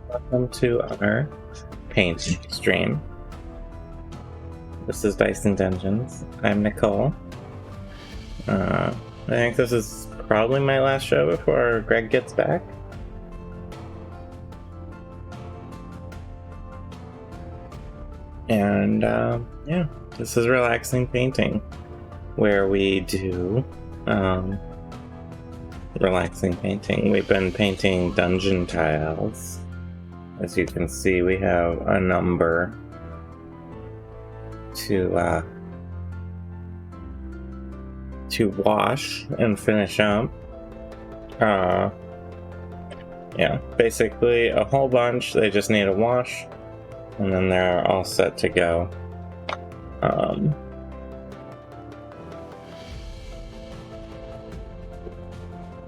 Welcome to our paint stream. This is Dice and Dungeons. I'm Nichole. I think this is probably my last show before Greg gets back. And yeah, this is Relaxing Painting, where we do relaxing painting. We've been painting dungeon tiles. As you can see, we have a number to wash and finish up. Yeah, basically a whole bunch. They just need a wash, and then they're all set to go.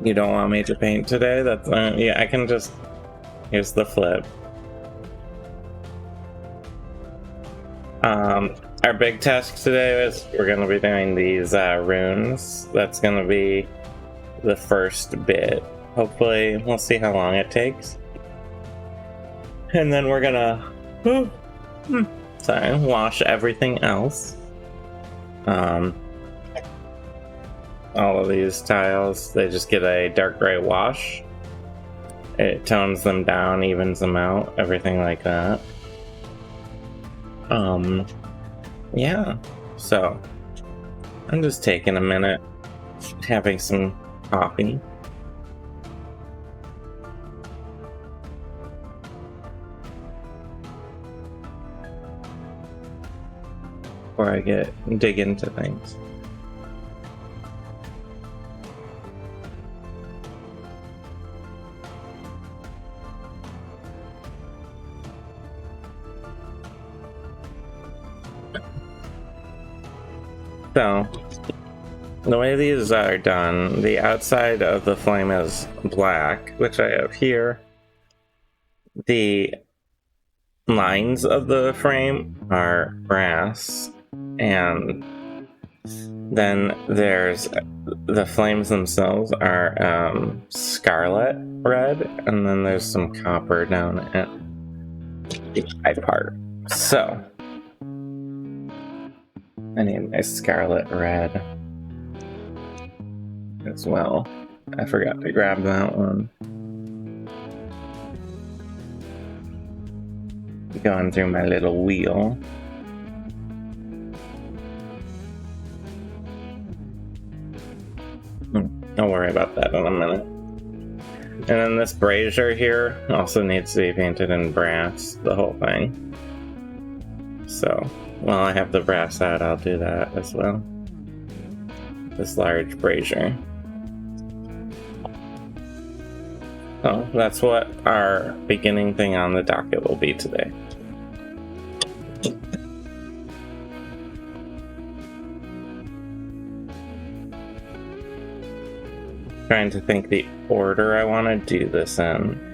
You don't want me to paint today? That's yeah, I can just... Here's the flip. Our big task today is we're going to be doing these runes. That's going to be the first bit. Hopefully, we'll see how long it takes. And then we're going to wash everything else. All of these tiles, they just get a dark gray wash. It tones them down, evens them out, everything like that. Yeah, so I'm just taking a minute, having some coffee. Before I dig into things. So, the way these are done, the outside of the flame is black, which I have here. The lines of the frame are brass, and then there's the flames themselves are scarlet red, and then there's some copper down at the eye part. So, I need my scarlet red as well. I forgot to grab that one. Going through my little wheel. Don't worry about that in a minute. And then this brazier here also needs to be painted in brass, the whole thing. So, while I have the brass out, I'll do that as well. This large brazier. So that's what our beginning thing on the docket will be today. Trying to think the order I want to do this in.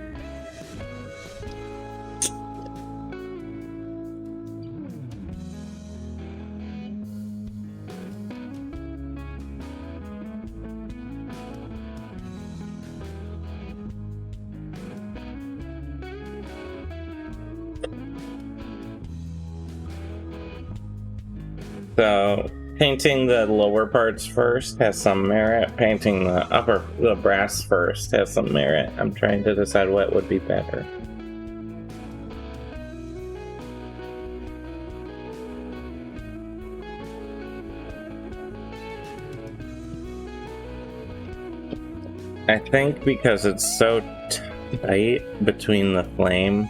So, painting the lower parts first has some merit. Painting the brass first has some merit. I'm trying to decide what would be better. I think because it's so tight between the flame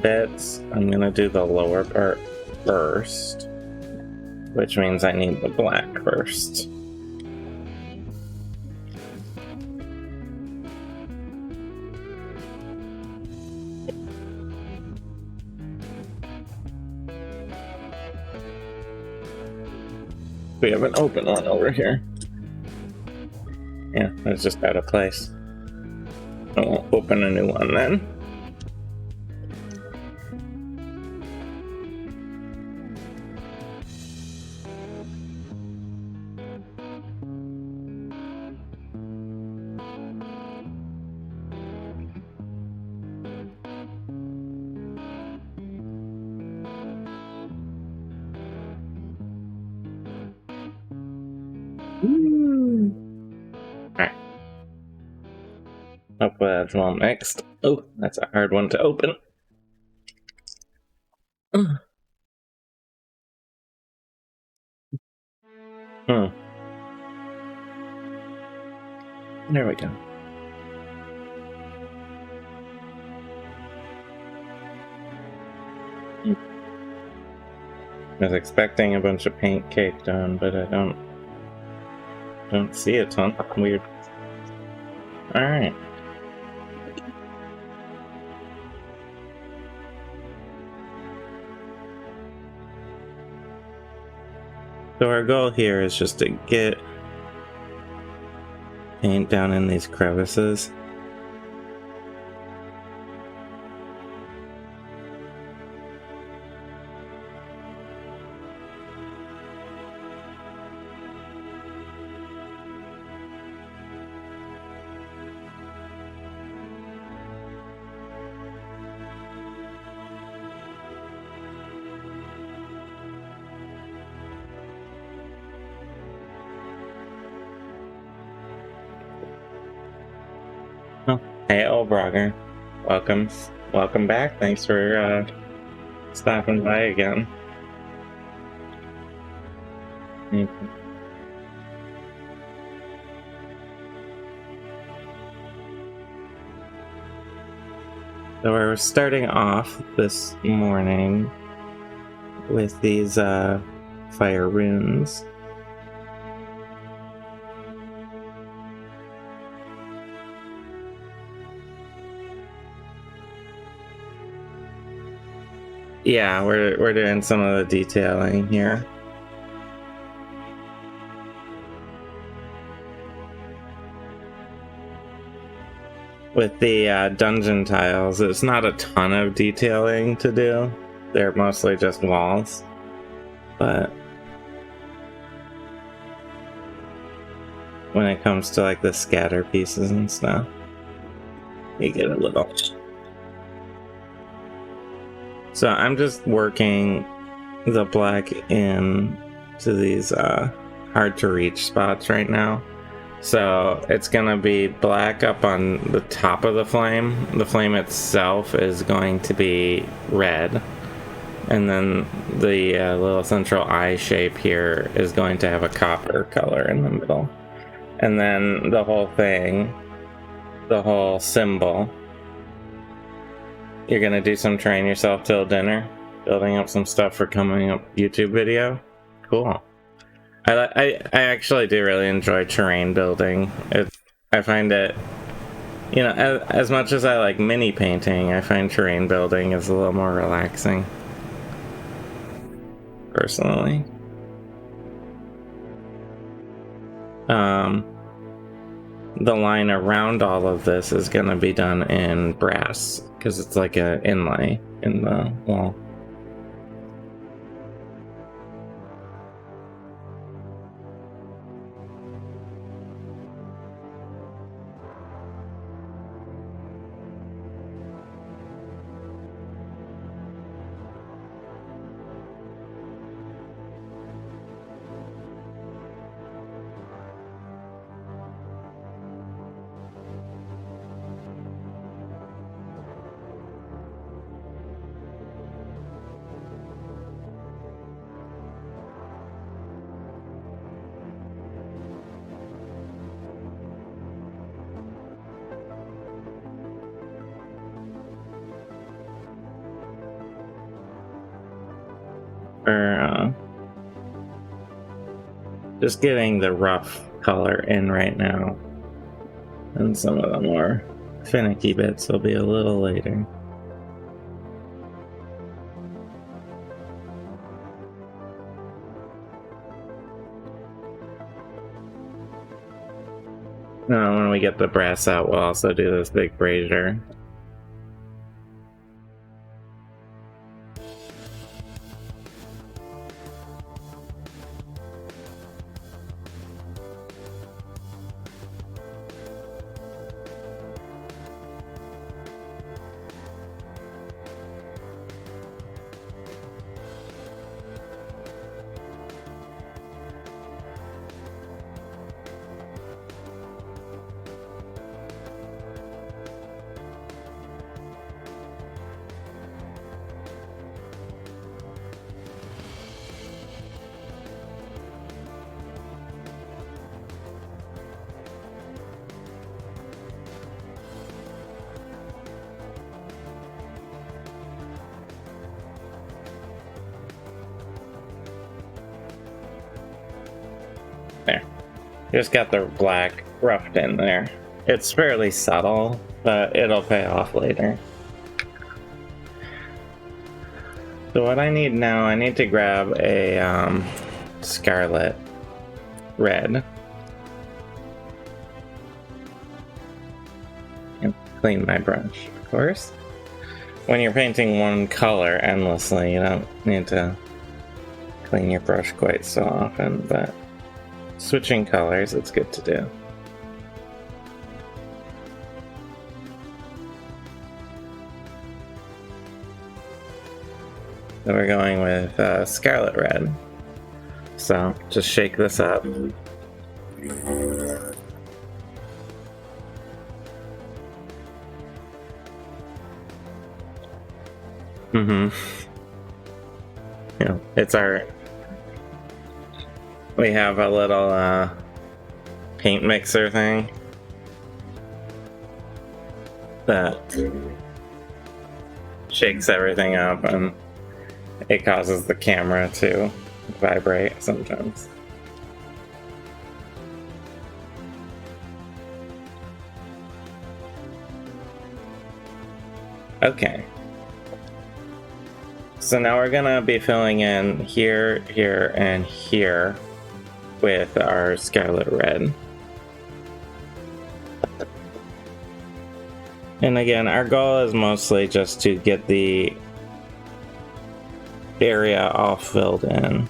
bits, I'm gonna do the lower part first, which means I need the black first. We have an open one over here. Yeah, it's just out of place. I won't open a new one then. Alright. Hopefully that's well mixed. Oh, that's a hard one to open. There we go. I was expecting a bunch of paint caked on, but I don't see a ton. Weird. Alright. So our goal here is just to get paint down in these crevices. Oh, hey, Olbrager. Welcome back. Thanks for stopping by again. So we're starting off this morning with these fire runes. Yeah, we're doing some of the detailing here. With the dungeon tiles, it's not a ton of detailing to do. They're mostly just walls. But when it comes to like the scatter pieces and stuff, you get a little. So I'm just working the black in to these hard to reach spots right now. So it's gonna be black up on the top of the flame. The flame itself is going to be red. And then the little central eye shape here is going to have a copper color in the middle. And then the whole thing, the whole symbol, you're gonna do some train yourself till dinner, building up some stuff for coming up YouTube video. Cool. I actually do really enjoy terrain building. I find it, you know, as much as I like mini painting, I find terrain building is a little more relaxing, personally. The line around all of this is going to be done in brass, because it's like an inlay in the wall. Just getting the rough color in right now, and some of the more finicky bits will be a little later. When we get the brass out, we'll also do this big brazier. Just got the black roughed in there. It's fairly subtle, but it'll pay off later. So what I need now, I need to grab a scarlet red. And clean my brush, of course. When you're painting one color endlessly, you don't need to clean your brush quite so often, but switching colors, it's good to do. So we're going with scarlet red. So just shake this up. Yeah, it's our... We have a little paint mixer thing that shakes everything up, and it causes the camera to vibrate sometimes. Okay. So now we're gonna be filling in here, here, and here with our scarlet red. And again, our goal is mostly just to get the area all filled in.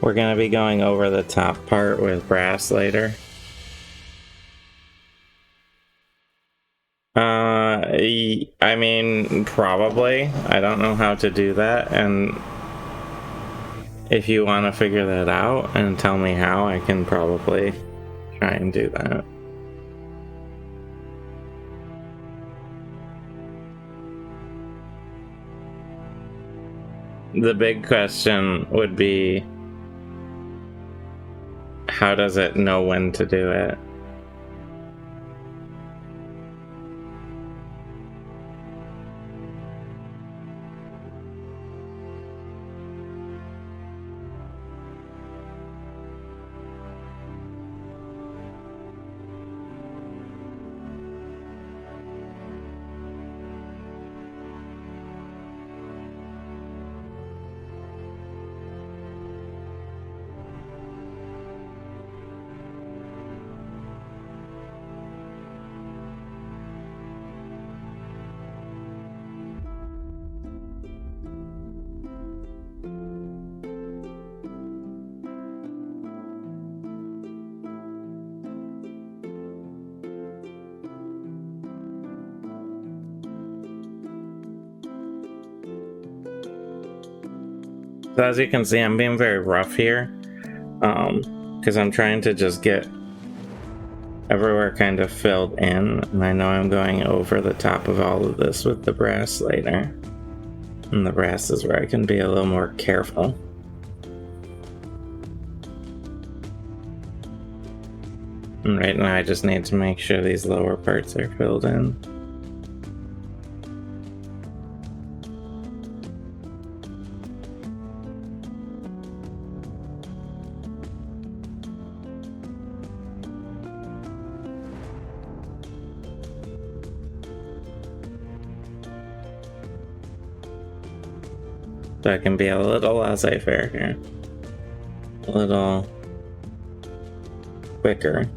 We're gonna be going over the top part with brass later. I mean, probably. I don't know how to do that, and if you want to figure that out and tell me how, I can probably try and do that. The big question would be, how does it know when to do it? So as you can see, I'm being very rough here, because I'm trying to just get everywhere kind of filled in, and I know I'm going over the top of all of this with the brass later. And the brass is where I can be a little more careful. And right now I just need to make sure these lower parts are filled in. So I can be a little laissez-faire here. A little quicker.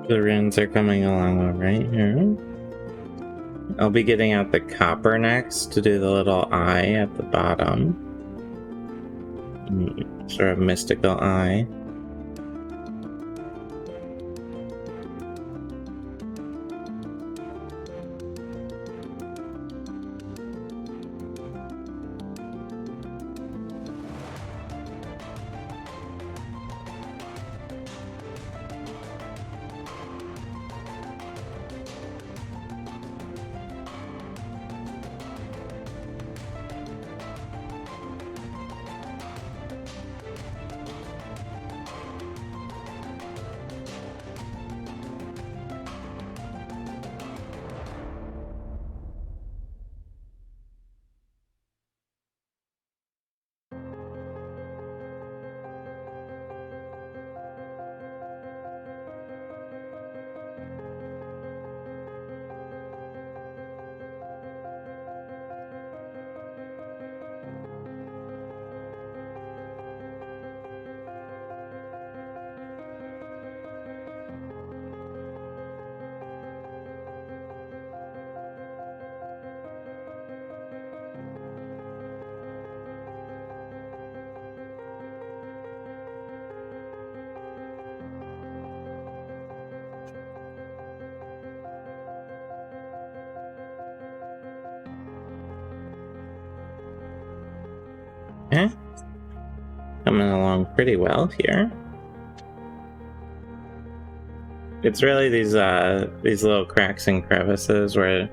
The runes are coming along all right here. I'll be getting out the copper next to do the little eye at the bottom. Sort of mystical eye. Eh? Coming along pretty well here. It's really these little cracks and crevices where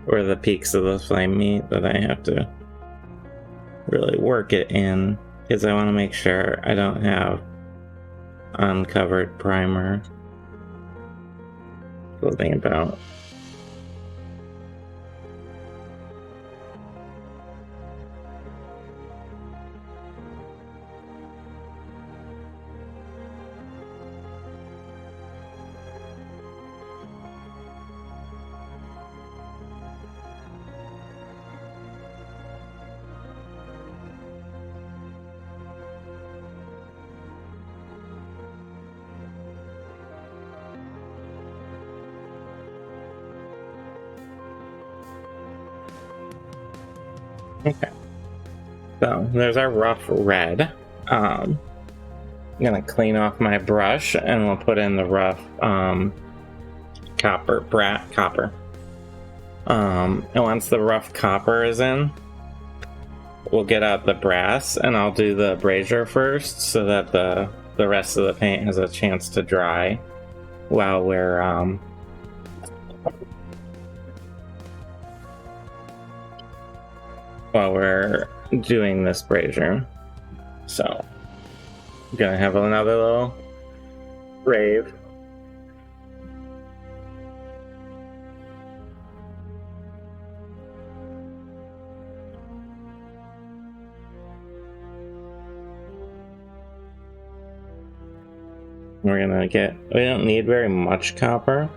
the peaks of the flame meet that I have to really work it in, because I want to make sure I don't have uncovered primer floating about. Okay, so there's our rough red. I'm gonna clean off my brush and we'll put in the rough copper. And once the rough copper is in, we'll get out the brass, and I'll do the brazier first so that the rest of the paint has a chance to dry while we're doing this brazier. So I'm gonna have another little rave. We're gonna we don't need very much copper.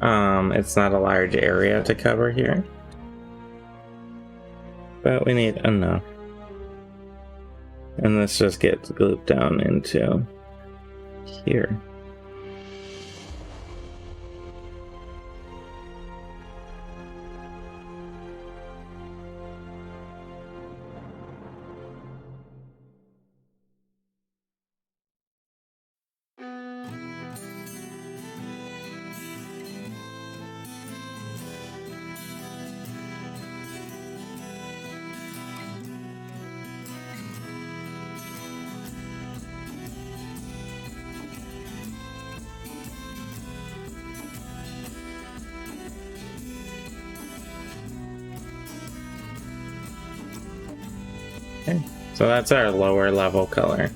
It's not a large area to cover here, but we need enough. And this just gets glued down into here. Okay, so that's our lower level color.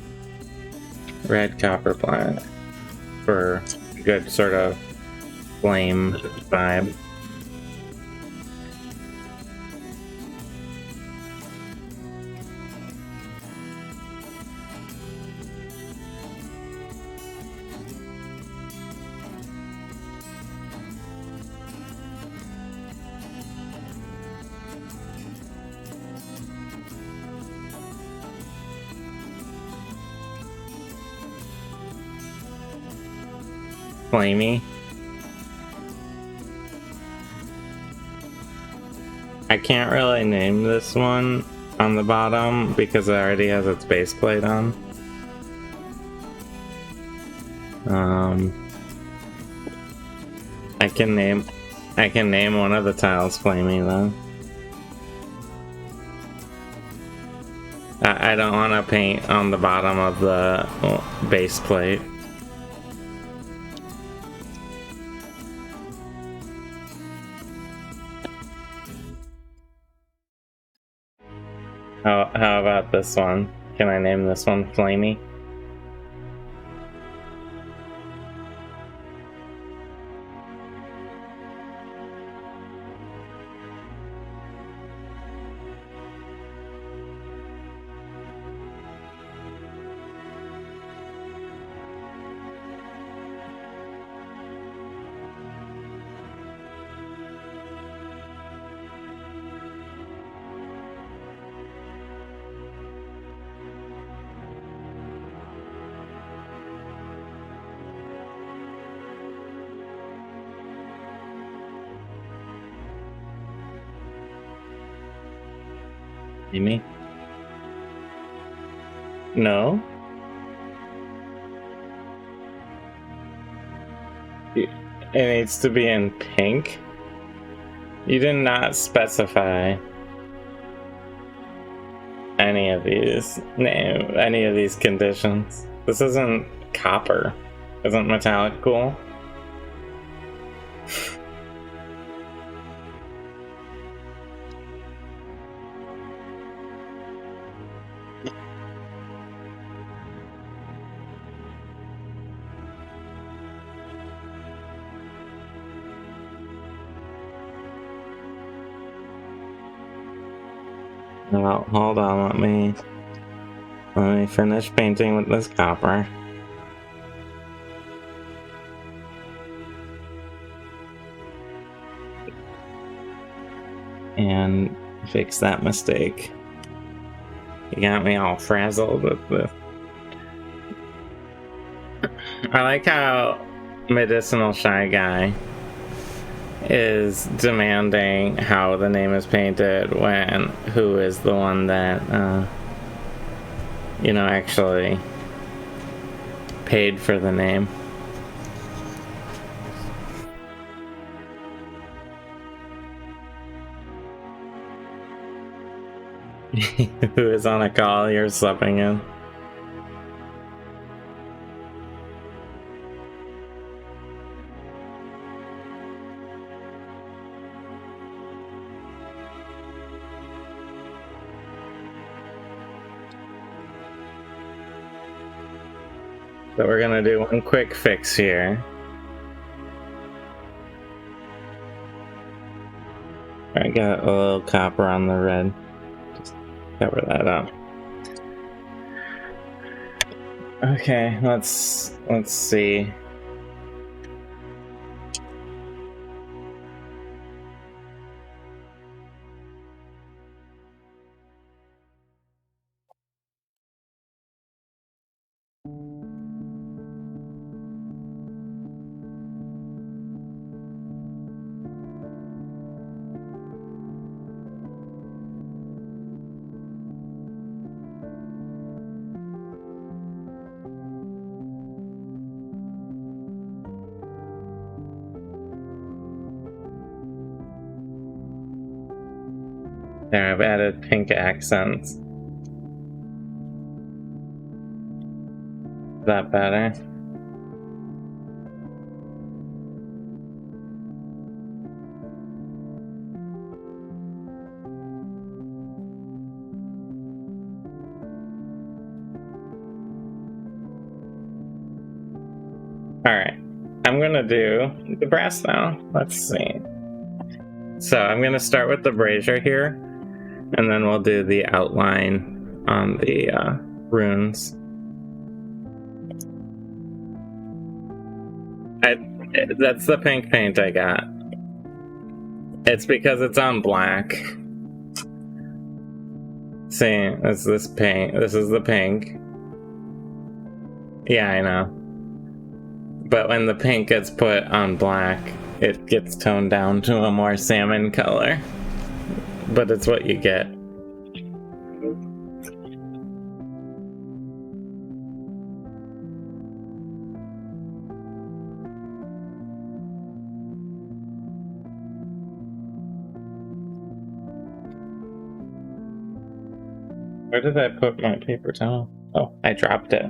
Red, copper, black. For a good sort of flame vibe. flamey. I can't really name this one on the bottom because it already has its base plate on. I can name one of the tiles flamey though. I don't want to paint on the bottom of the base plate. How about this one? Can I name this one Flamey? Flamey? No? It needs to be in pink? You did not specify any of these conditions. This isn't copper. Isn't metallic cool? Well, hold on, let me finish painting with this copper. And fix that mistake. You got me all frazzled with this. I like how Medicinal Shy Guy is demanding how the name is painted when who is the one that you know, actually paid for the name. Who is on a call you're sleeping in? So we're gonna do one quick fix here. I got a little copper on the red. Just cover that up. Okay, let's see. There, I've added pink accents. Is that better? Alright, I'm gonna do the brass now. Let's see. So I'm gonna start with the brazier here, and then we'll do the outline on the runes. That's the pink paint I got. It's because it's on black. See, it's this paint. This is the pink. Yeah, I know. But when the paint gets put on black, it gets toned down to a more salmon color. But it's what you get. Where did I put my paper towel? Oh, I dropped it.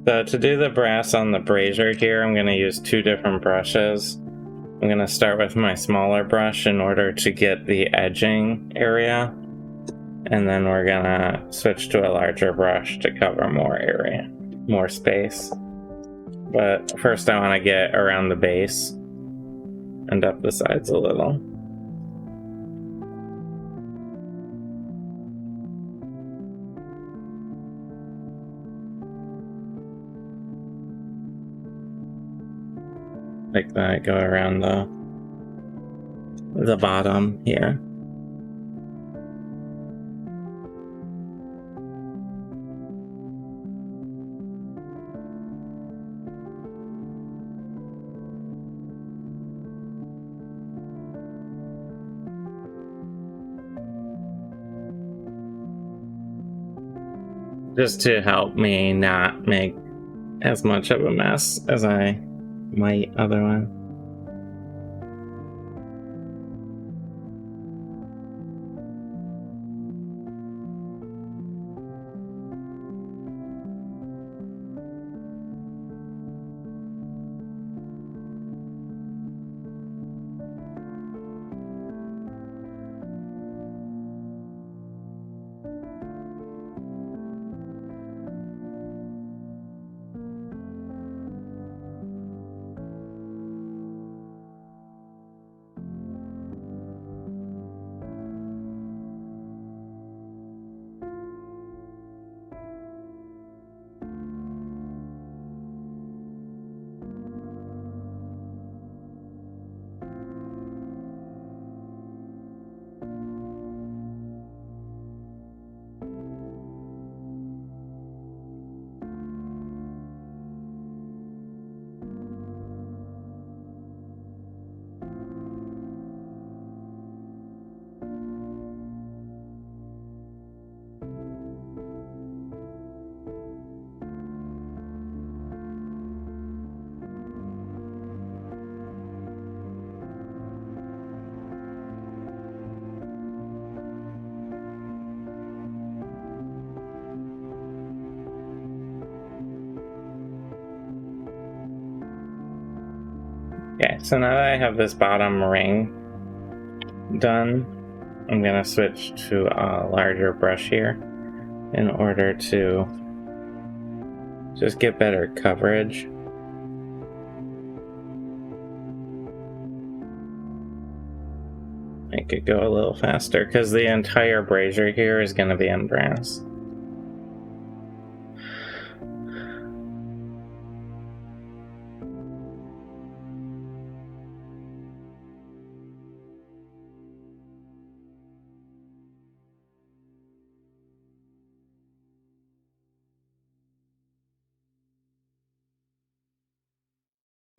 So to do the brass on the brazier here, I'm going to use two different brushes. I'm going to start with my smaller brush in order to get the edging area. And then we're going to switch to a larger brush to cover more area, more space. But first I want to get around the base and up the sides a little. Like that, go around the bottom here. Just to help me not make as much of a mess as I might otherwise. Okay, so now that I have this bottom ring done, I'm going to switch to a larger brush here in order to just get better coverage. Make it go a little faster because the entire brazier here is going to be in brass.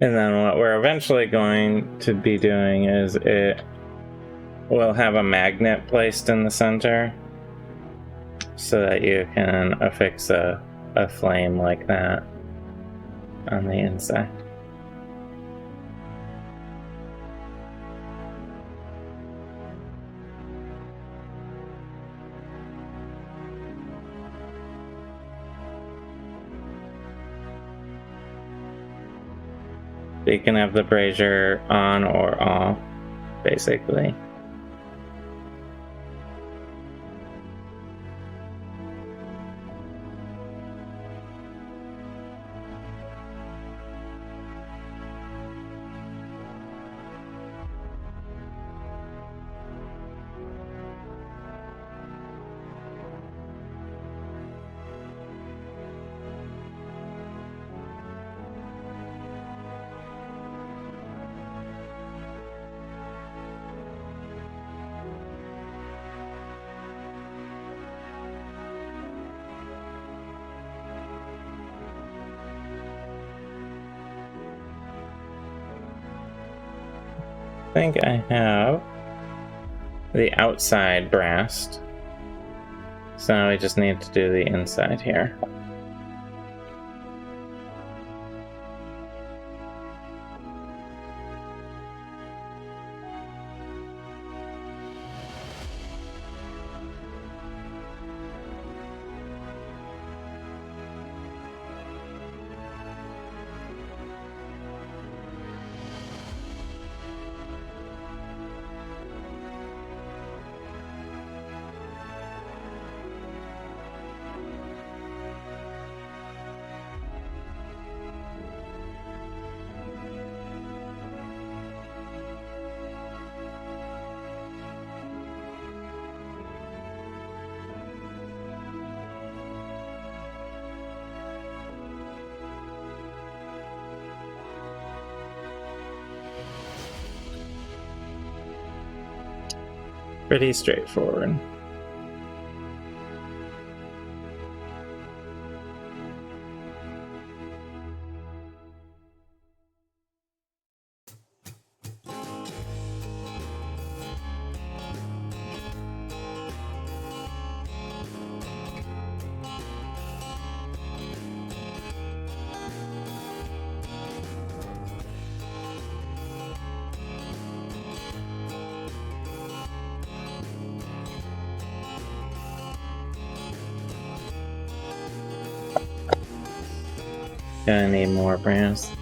And then what we're eventually going to be doing is we'll have a magnet placed in the center so that you can affix a flame like that on the inside. So you can have the brazier on or off, basically. think I have the outside brass. So now we just need to do the inside here. Pretty straightforward. Gonna need more brass.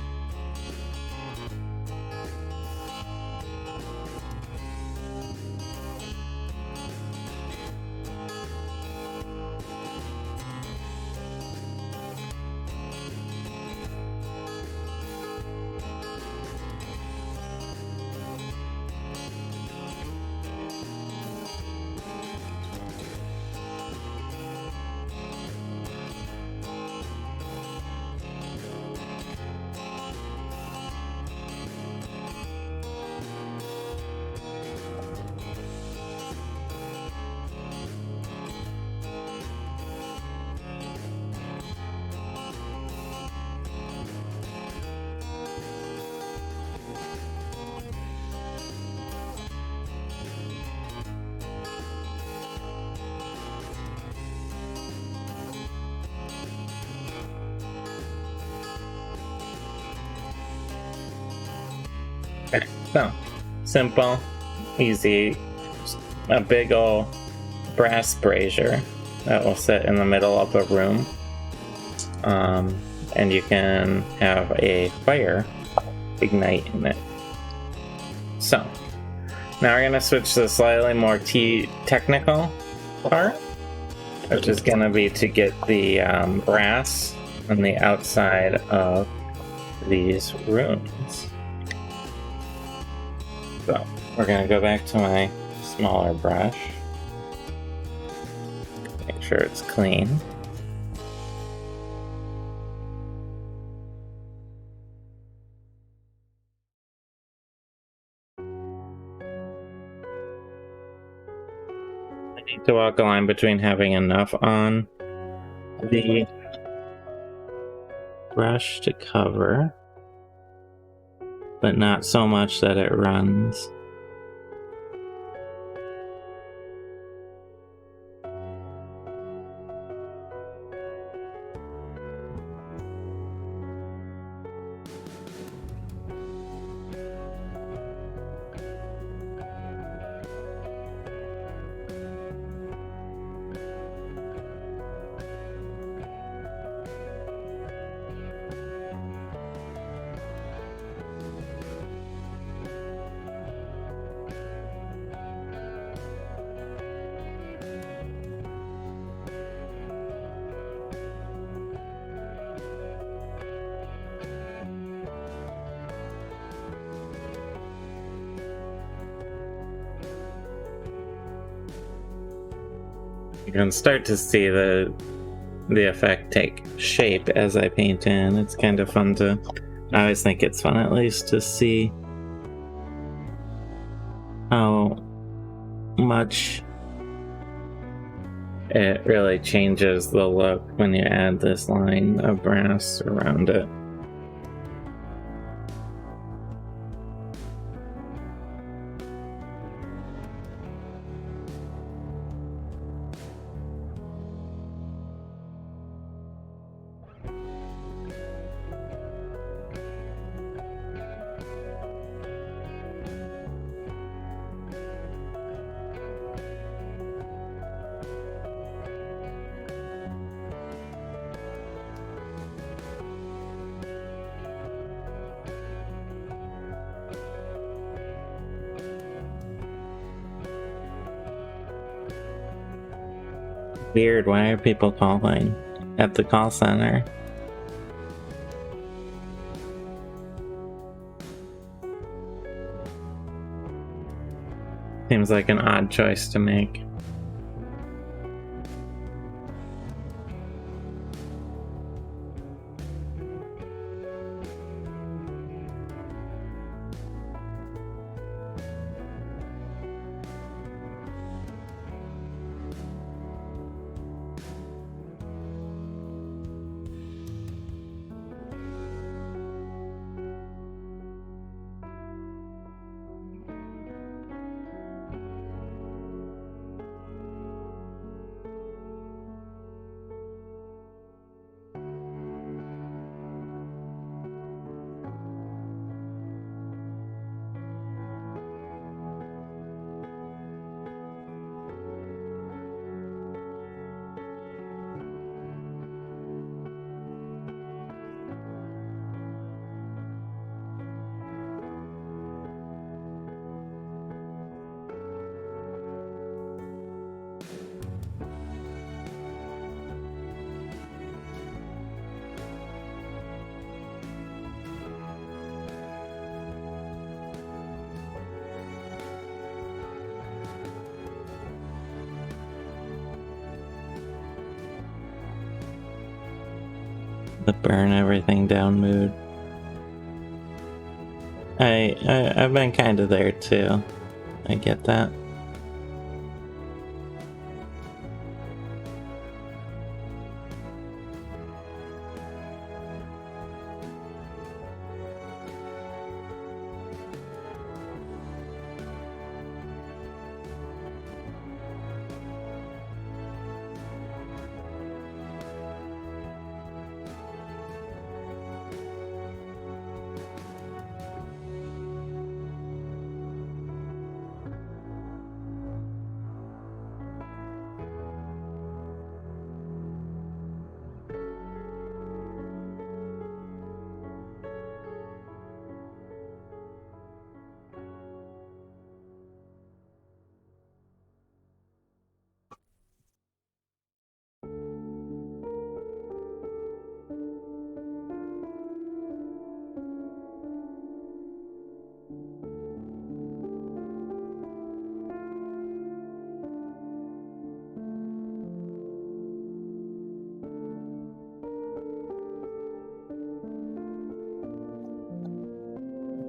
Okay, so simple, easy, just a big ol' brass brazier that will sit in the middle of a room, and you can have a fire ignite in it. So now we're gonna switch to the slightly more technical part, which is gonna be to get the brass on the outside of these rooms. So we're gonna go back to my smaller brush, make sure it's clean. I need to walk a line between having enough on the brush to cover, but not so much that it runs. You can start to see the effect take shape as I paint in. It's kind of fun to, I always think it's fun at least to see how much it really changes the look when you add this line of brass around it. Weird, why are people calling at the call center? Seems like an odd choice to make. The burn everything down mood. I've been kind of there too. I get that.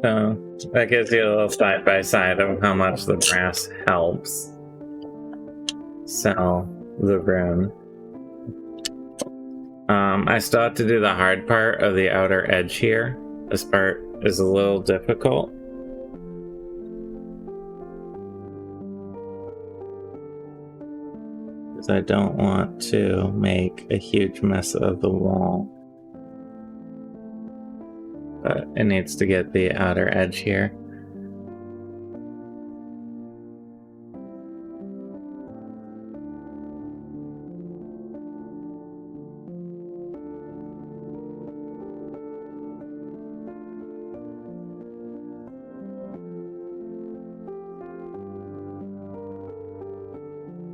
So that gives you a little side by side of how much the brass helps sell the rune. I still have to do the hard part of the outer edge here. This part is a little difficult. Because I don't want to make a huge mess of the wall. But it needs to get the outer edge here.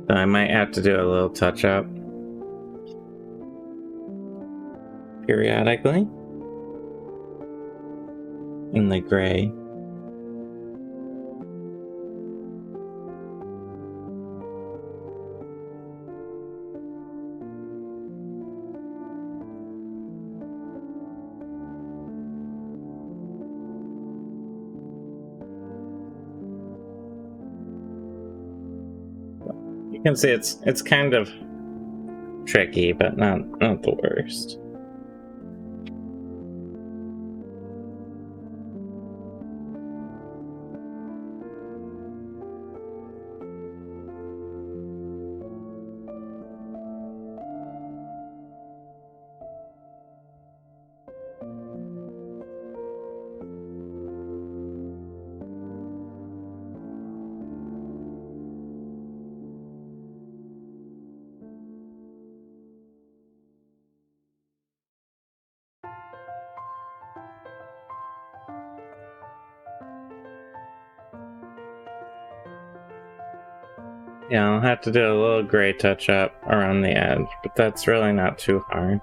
So I might have to do a little touch up periodically in the gray. You can see it's kind of tricky, but not the worst. Yeah, I'll have to do a little gray touch up around the edge, but that's really not too hard.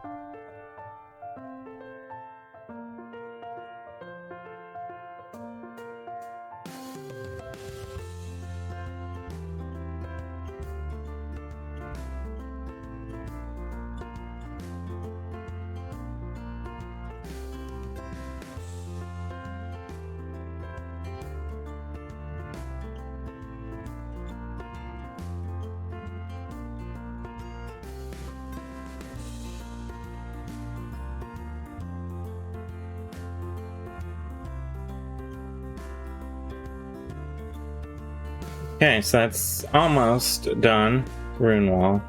Okay, so that's almost done, rune wall.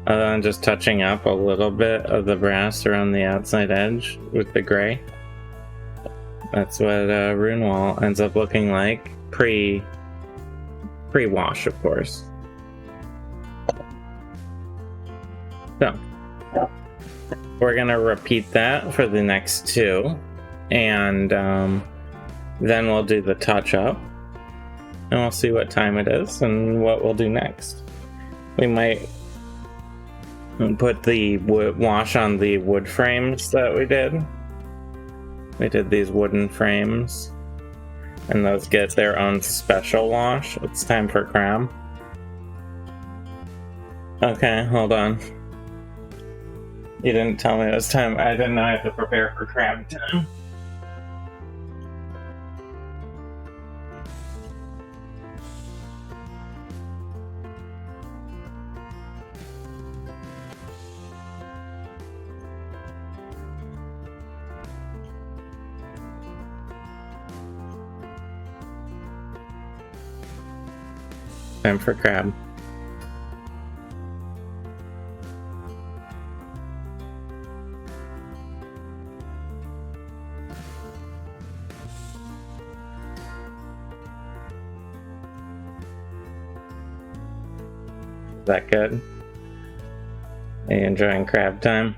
Other than just touching up a little bit of the brass around the outside edge with the gray. That's what rune wall ends up looking like pre-wash, of course. So we're gonna repeat that for the next two, and then we'll do the touch up. And we'll see what time it is and what we'll do next. We might put the wash on the wood frames that we did. We did these wooden frames, and those get their own special wash. It's time for crab. Okay, hold on. You didn't tell me it was time. I didn't know I had to prepare for crab time. Time for crab. Is that good? Are you enjoying crab time?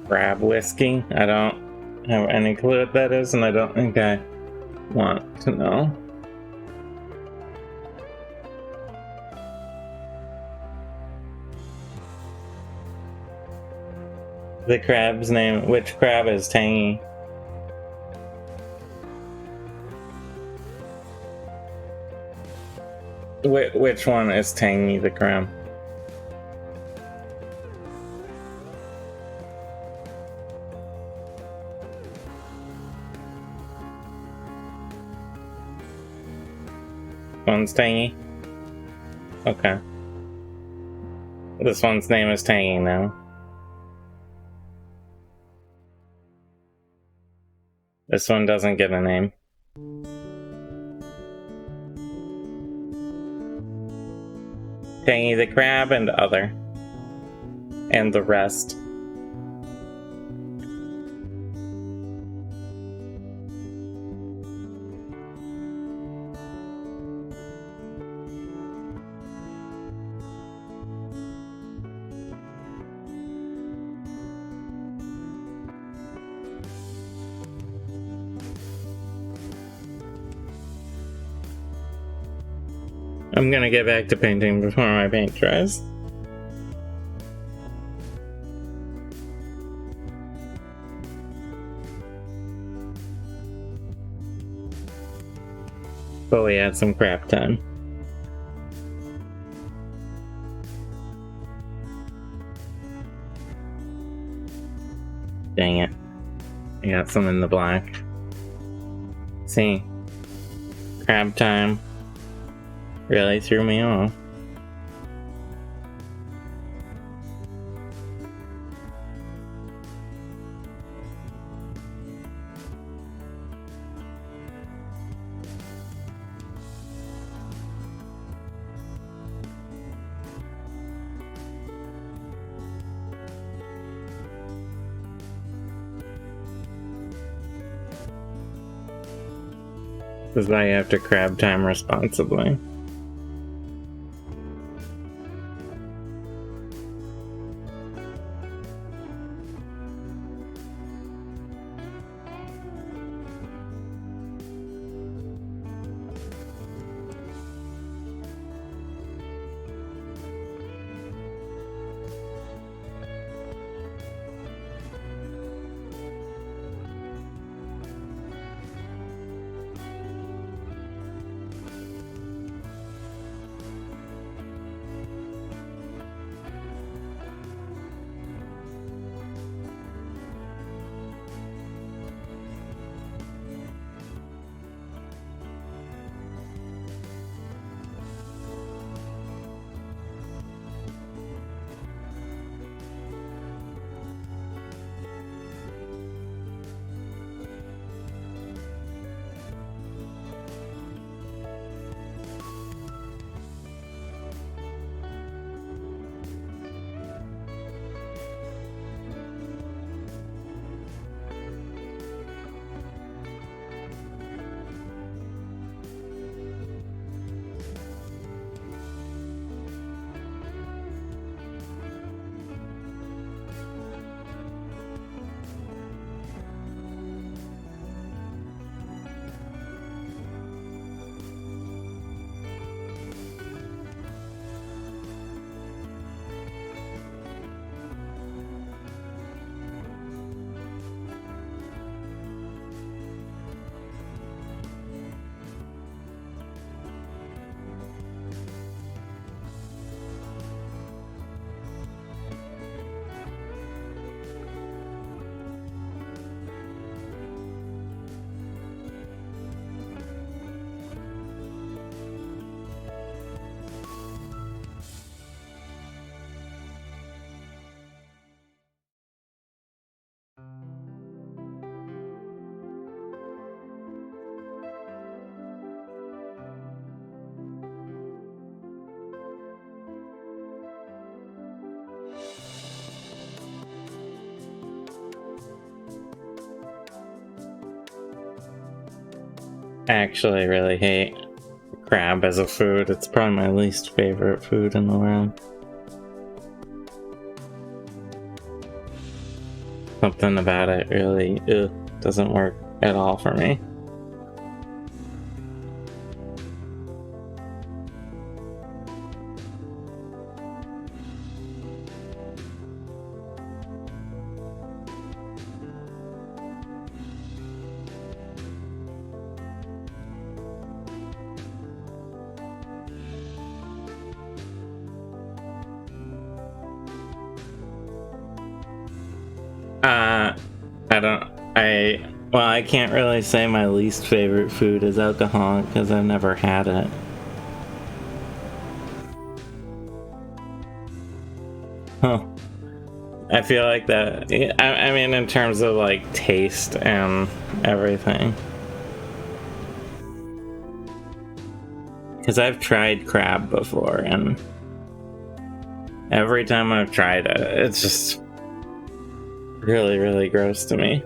Crab whiskey? I don't have any clue what that is, and I don't think I want to know. The crab's name, which crab is tangy? Which one is tangy, the crab? One's tangy? Okay. This one's name is tangy now. This one doesn't get a name. Tangy the crab and other. And the rest. I'm gonna get back to painting before my paint dries. But we had some crap time. Dang it. I got some in the black. See? Crab time really threw me off. This is why you have to crab time responsibly. I actually really hate crab as a food. It's probably my least favorite food in the world. Something about it really doesn't work at all for me. I can't really say my least favorite food is alcohol because I've never had it. Huh. I feel like that, I mean, in terms of like taste and everything. Because I've tried crab before, and every time I've tried it, it's just really, really gross to me.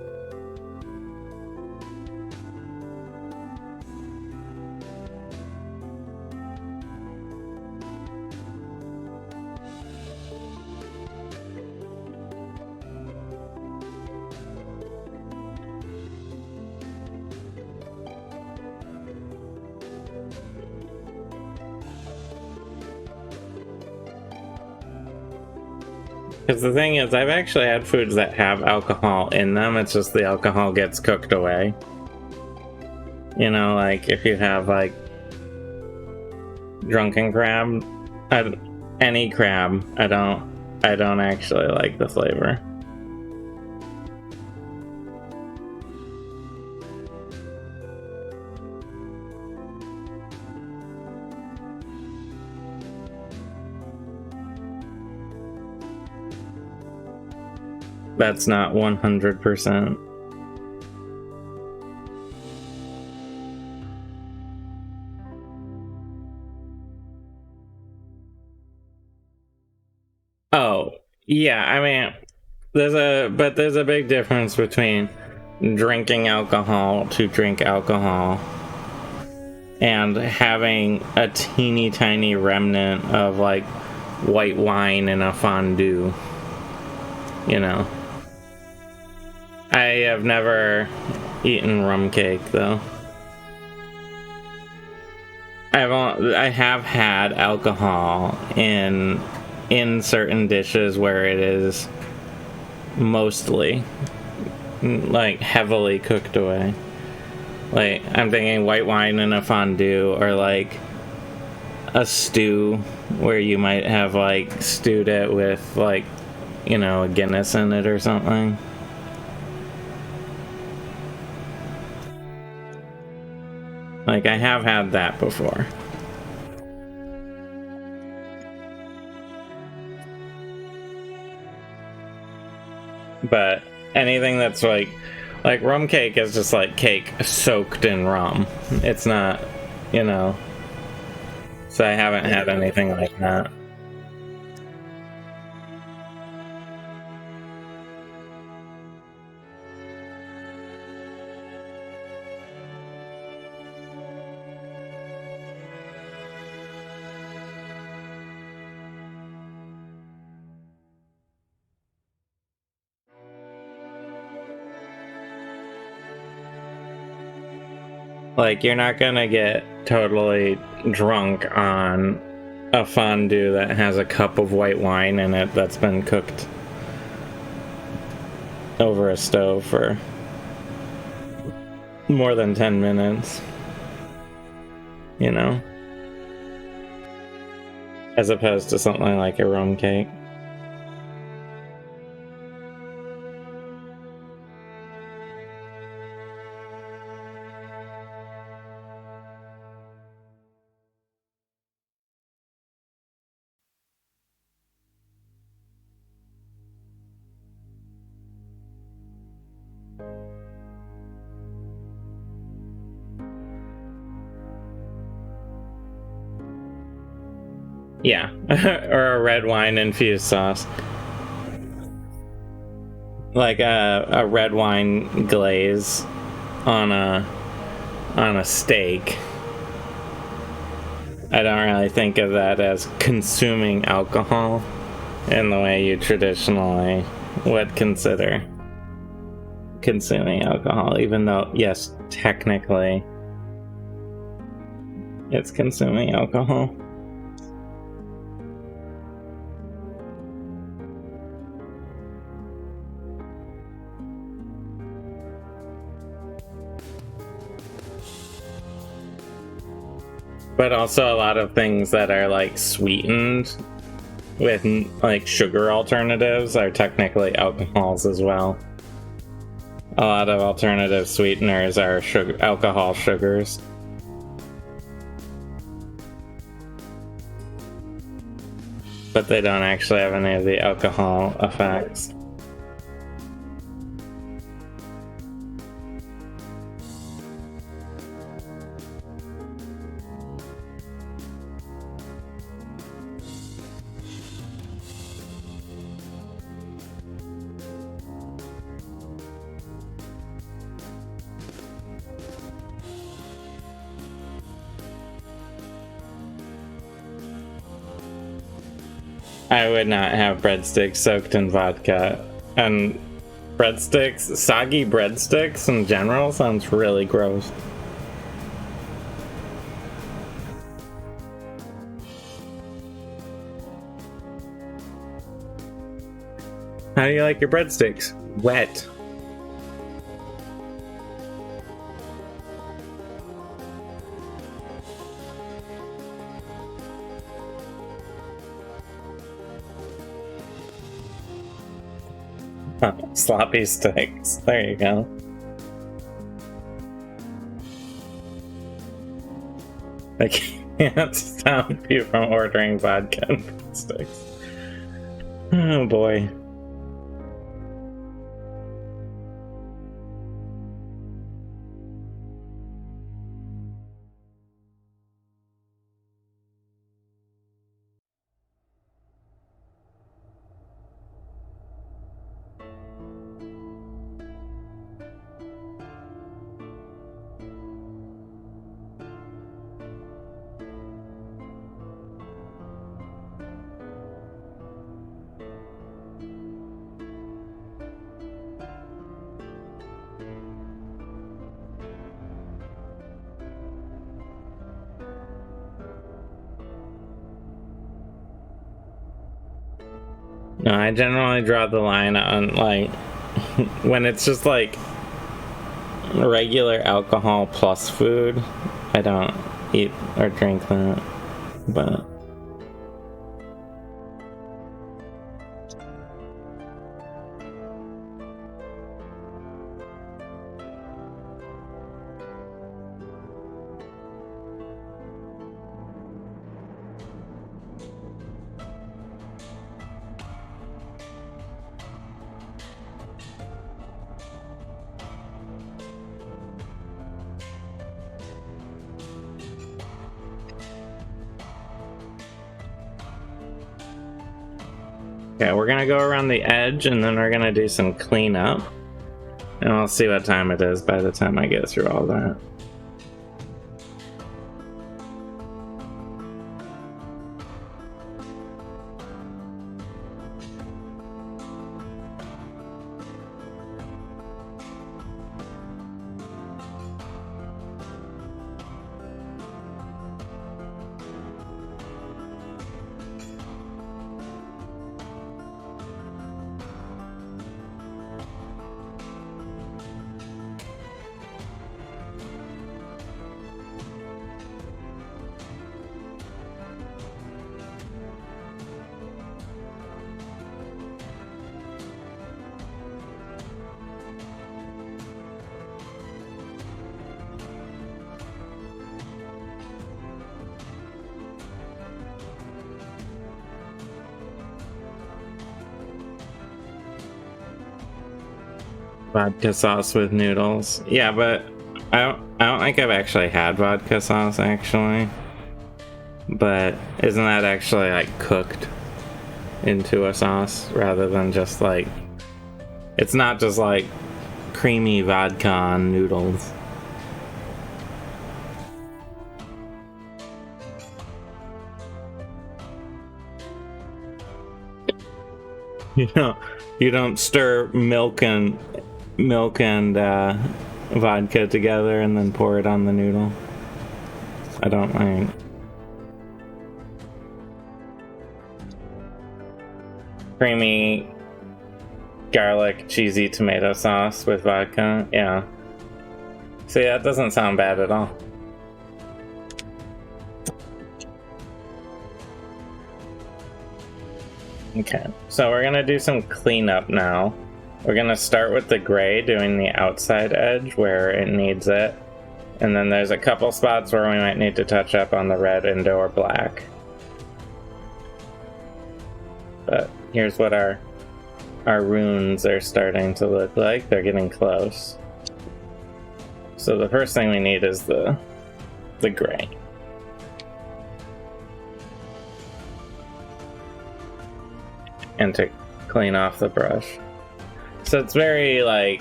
Because the thing is, I've actually had foods that have alcohol in them, it's just the alcohol gets cooked away. You know, like if you have like drunken crab, any crab, I don't actually like the flavor. That's not 100%. Oh, yeah, I mean, there's a big difference between drinking alcohol to drink alcohol and having a teeny tiny remnant of like white wine in a fondue. You know. I have never eaten rum cake though. I have had alcohol in certain dishes where it is mostly like heavily cooked away. Like I'm thinking white wine in a fondue, or like a stew where you might have like stewed it with like, you know, a Guinness in it or something. Like, I have had that before. But anything that's like rum cake is just like cake soaked in rum. It's not, you know. So I haven't had anything like that. Like, you're not gonna get totally drunk on a fondue that has a cup of white wine in it that's been cooked over a stove for more than 10 minutes. You know? As opposed to something like a rum cake. Yeah, or a red wine infused sauce. Like a red wine glaze on on a steak, I don't really think of that as consuming alcohol in the way you traditionally would consider consuming alcohol, even though, yes, technically it's consuming alcohol. But also a lot of things that are like sweetened with like sugar alternatives are technically alcohols as well. A lot of alternative sweeteners are alcohol sugars. But they don't actually have any of the alcohol effects. I would not have breadsticks soaked in vodka. And breadsticks, soggy breadsticks in general sounds really gross. How do you like your breadsticks? Wet. Sloppy sticks. There you go. I can't stop you from ordering vodka and breadsticks. Oh boy. No, I generally draw the line on, like, when it's just, like, regular alcohol plus food, I don't eat or drink that, but... Okay, we're gonna go around the edge and then we're gonna do some cleanup. And I'll see what time it is by the time I get through all that. Vodka sauce with noodles. Yeah, but I don't think I've actually had vodka sauce actually. But isn't that actually like cooked into a sauce rather than just like, it's not just like creamy vodka on noodles. You don't stir milk and vodka together and then pour it on the noodle. I don't mind. Creamy garlic cheesy tomato sauce with vodka. Yeah. See, that doesn't sound bad at all. Okay, so we're gonna do some cleanup now. We're gonna start with the gray, doing the outside edge where it needs it. And then there's a couple spots where we might need to touch up on the red and or black. But here's what our runes are starting to look like. They're getting close. So the first thing we need is the gray. And to clean off the brush. So it's very like,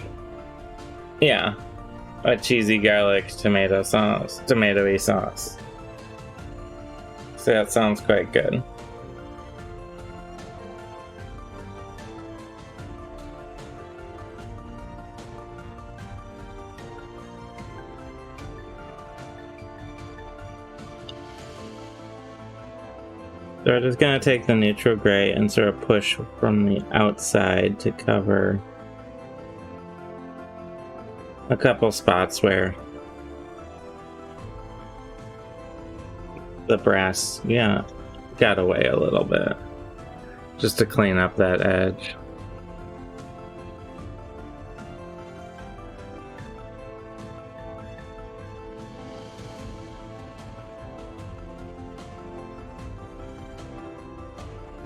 yeah, a cheesy garlic tomato sauce, tomatoey sauce. So that sounds quite good. So we're just going to take the Nichole gray and sort of push from the outside to cover a couple spots where the brass, yeah, got away a little bit. Just to clean up that edge.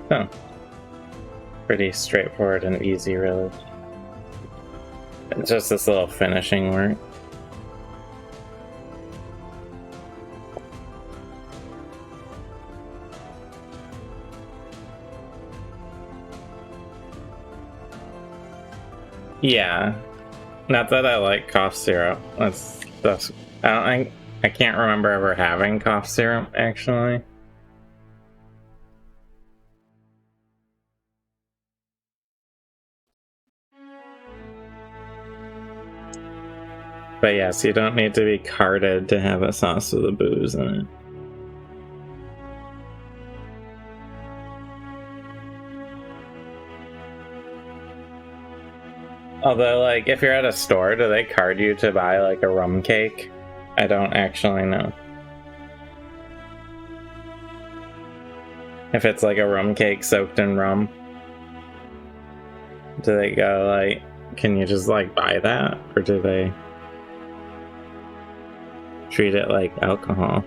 Oh, pretty straightforward and easy, really. It's just this little finishing work. Yeah, not that I like cough syrup. That's I can't remember ever having cough syrup actually. But yes, you don't need to be carded to have a sauce with a booze in it. Although, like, if you're at a store, do they card you to buy, like, a rum cake? I don't actually know. If it's, like, a rum cake soaked in rum. Do they go, like, can you just, like, buy that? Or do they treat it like alcohol?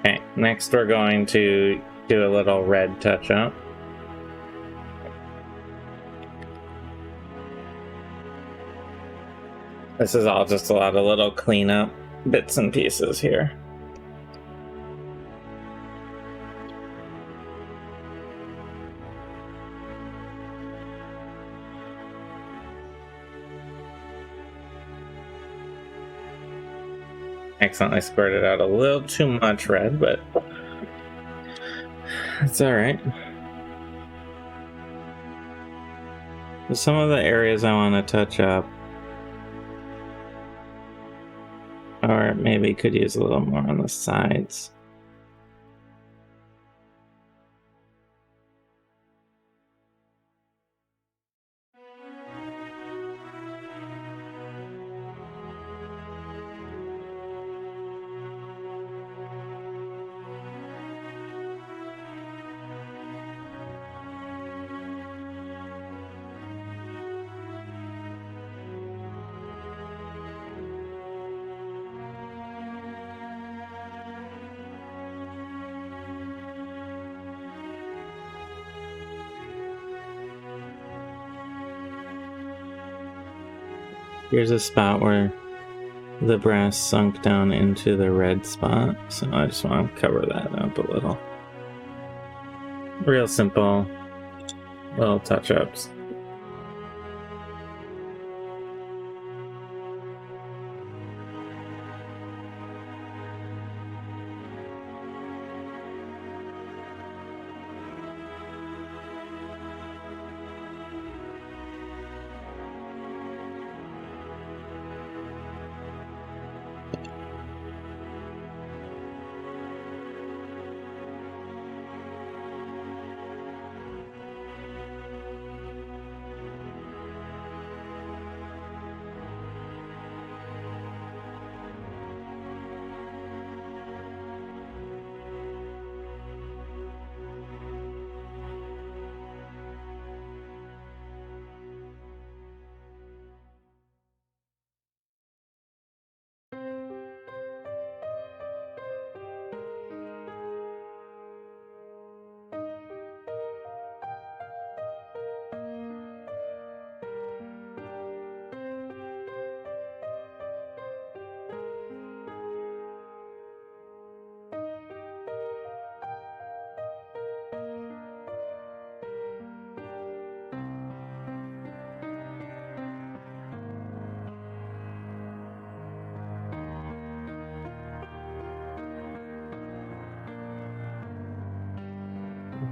Okay, next we're going to do a little red touch-up. This is all just a lot of little cleanup bits and pieces here. Accidentally squirted out a little too much red, but it's alright. Some of the areas I want to touch up Or maybe could use a little more on the sides. Here's a spot where the brass sunk down into the red spot, so I just want to cover that up a little. Real simple little touch-ups.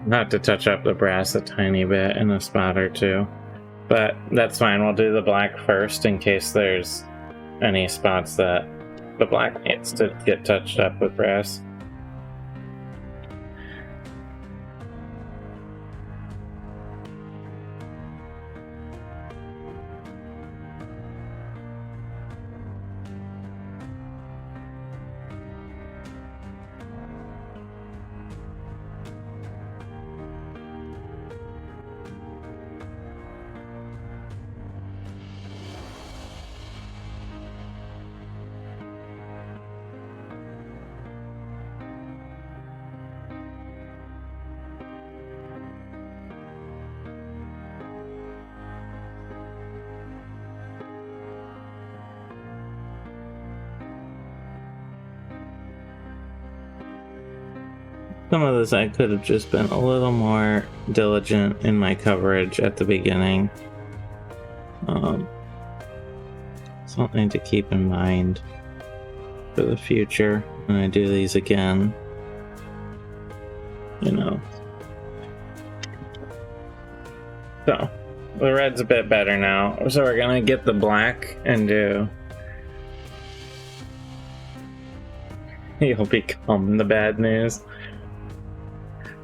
Not to touch up the brass a tiny bit in a spot or two, but that's fine. We'll do the black first in case there's any spots that the black needs to get touched up with brass. Some of this I could have just been a little more diligent in my coverage at the beginning. Something to keep in mind for the future when I do these again. You know. So, the red's a bit better now. So we're gonna get the black and do... You'll become the bad news.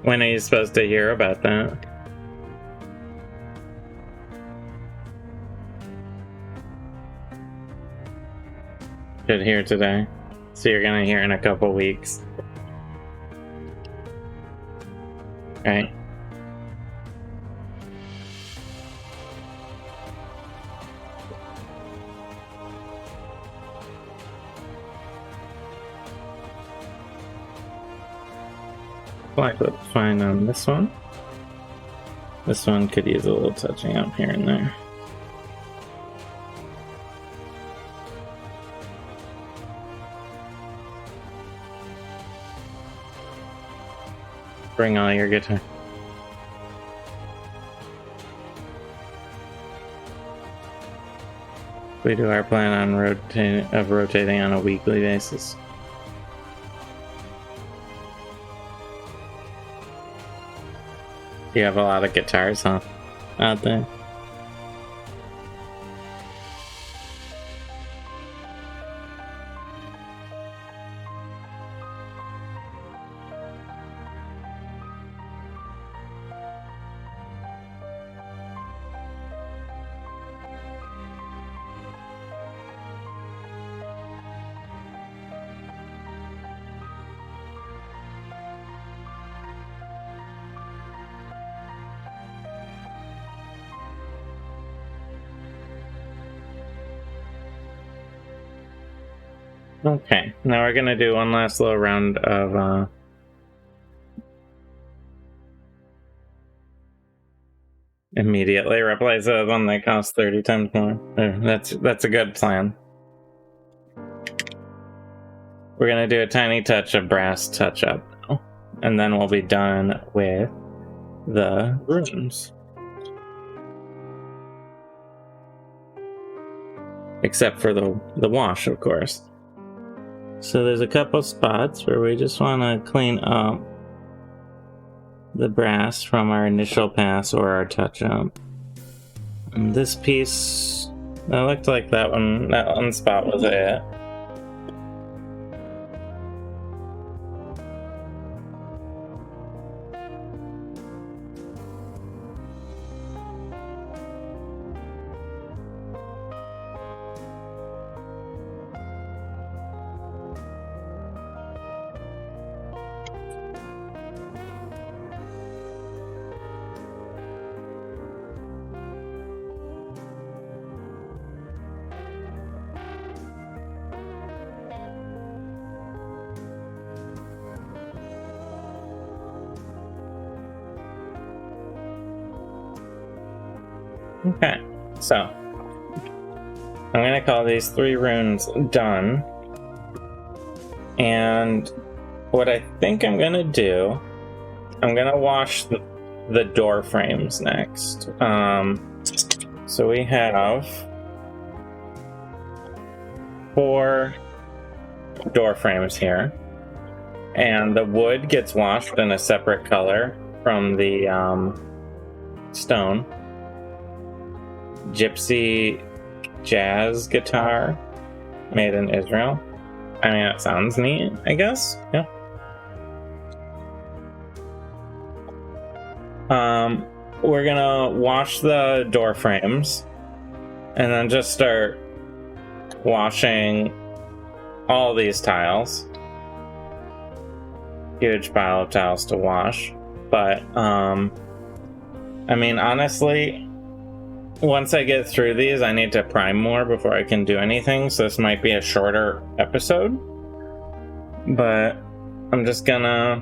When are you supposed to hear about that? Should hear today. So you're gonna hear in a couple weeks. Right? Black looks fine on this one. This one could use a little touching up here and there. Bring all your guitar. We do our plan on rotating on a weekly basis. You have a lot of guitars, huh? Out there. Okay, now we're gonna do one last little round of immediately replace the one that costs 30 times more. That's a good plan. We're gonna do a tiny touch of brass touch up now, and then we'll be done with the rooms. Except for the wash, of course. So there's a couple spots where we just want to clean up the brass from our initial pass or our touch up. And this piece, that looked like that one spot was it. Okay, so I'm gonna call these 3 runes done. And what I think I'm gonna do, I'm gonna wash the door frames next. So we have 4 door frames here, and the wood gets washed in a separate color from the stone. Gypsy jazz guitar made in Israel. I mean, that sounds neat, I guess. Yeah. We're gonna wash the door frames and then just start washing all these tiles. Huge pile of tiles to wash. But, I mean, honestly, once I get through these, I need to prime more before I can do anything, so this might be a shorter episode. But I'm just gonna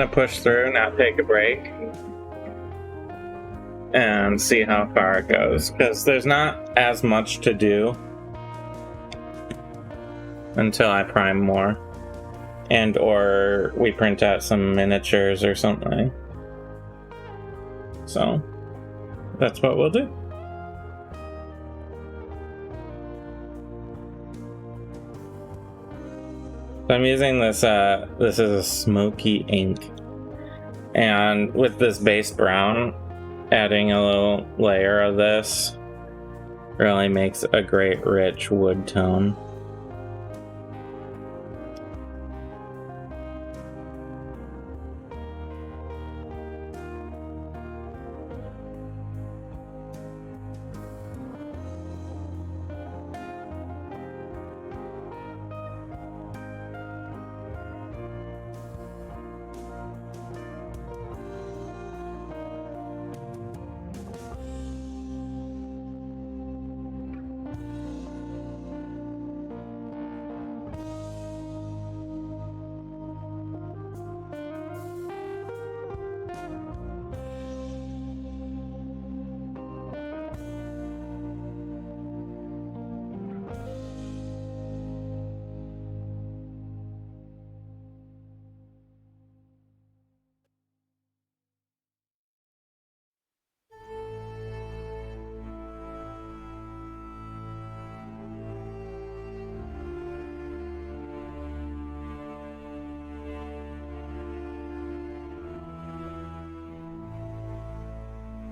push through, not take a break, and see how far it goes, because there's not as much to do until I prime more, and or we print out some miniatures or something. So that's what we'll do. So I'm using this, this is a smoky ink. And with this base brown, adding a little layer of this really makes a great rich wood tone.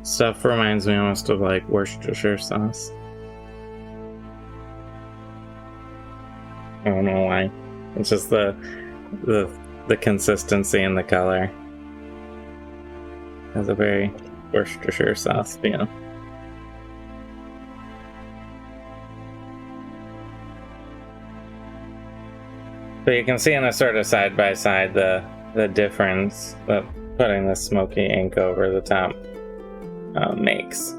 Stuff reminds me almost of like Worcestershire sauce. I don't know why. It's just the consistency and the color. Has a very Worcestershire sauce feel. So you can see in a sort of side by side the difference that putting the smoky ink over the top makes.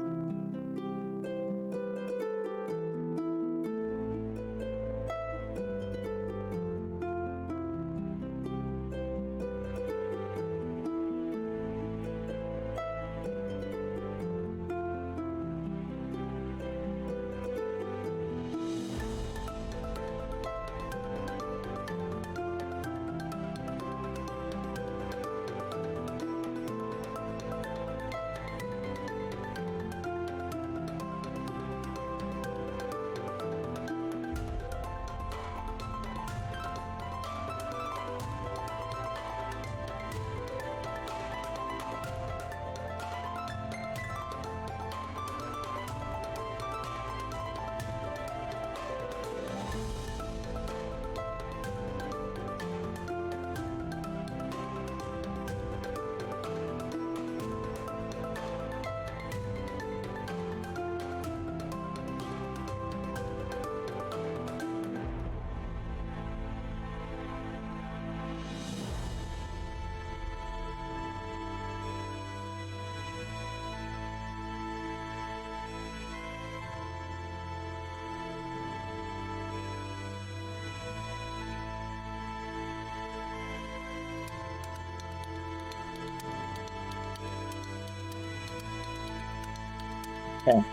Okay.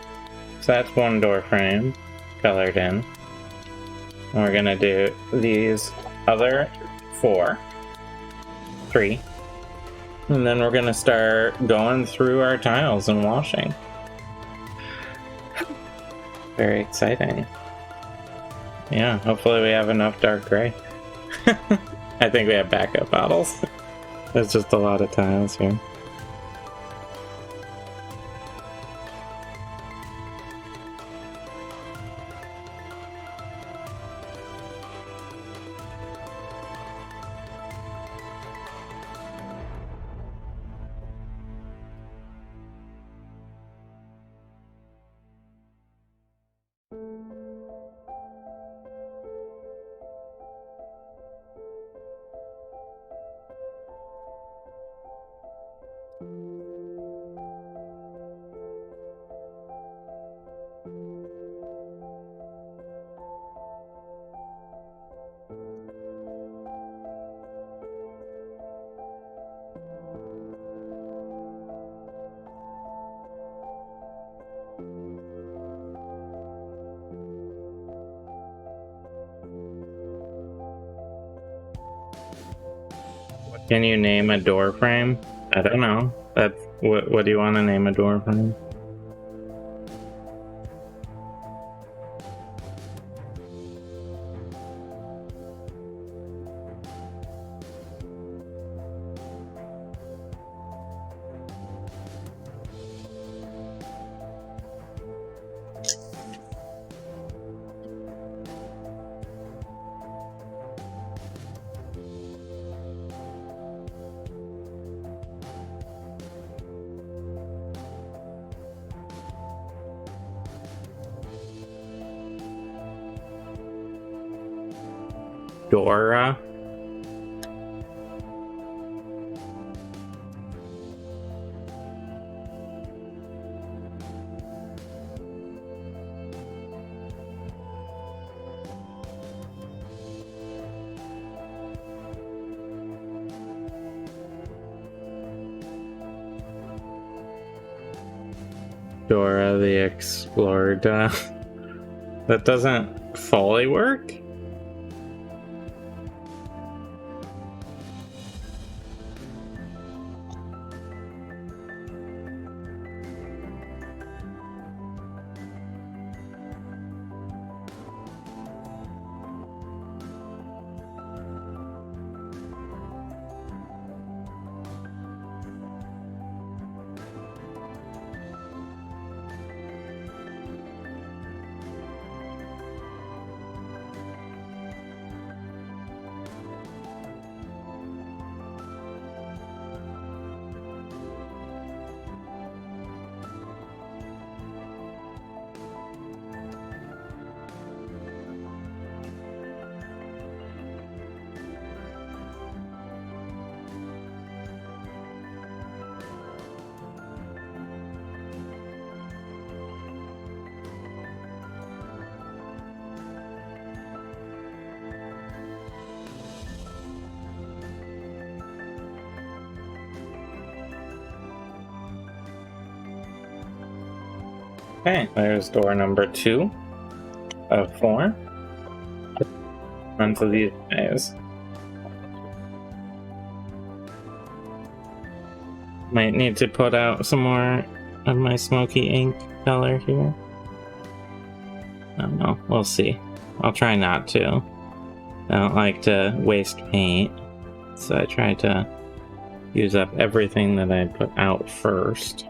So that's one door frame colored in. And we're gonna do these other 3. And then we're gonna start going through our tiles and washing. Very exciting. Yeah, hopefully we have enough dark gray. I think we have backup bottles. There's just a lot of tiles here. Can you name a door frame? I don't know. That's what do you want to name a door frame? Dora? Dora the Explorer. That doesn't fully work? Okay, there's door number 2 of 4. Run to these guys. Might need to put out some more of my smoky ink color here. I don't know, we'll see. I'll try not to. I don't like to waste paint, so I try to use up everything that I put out first.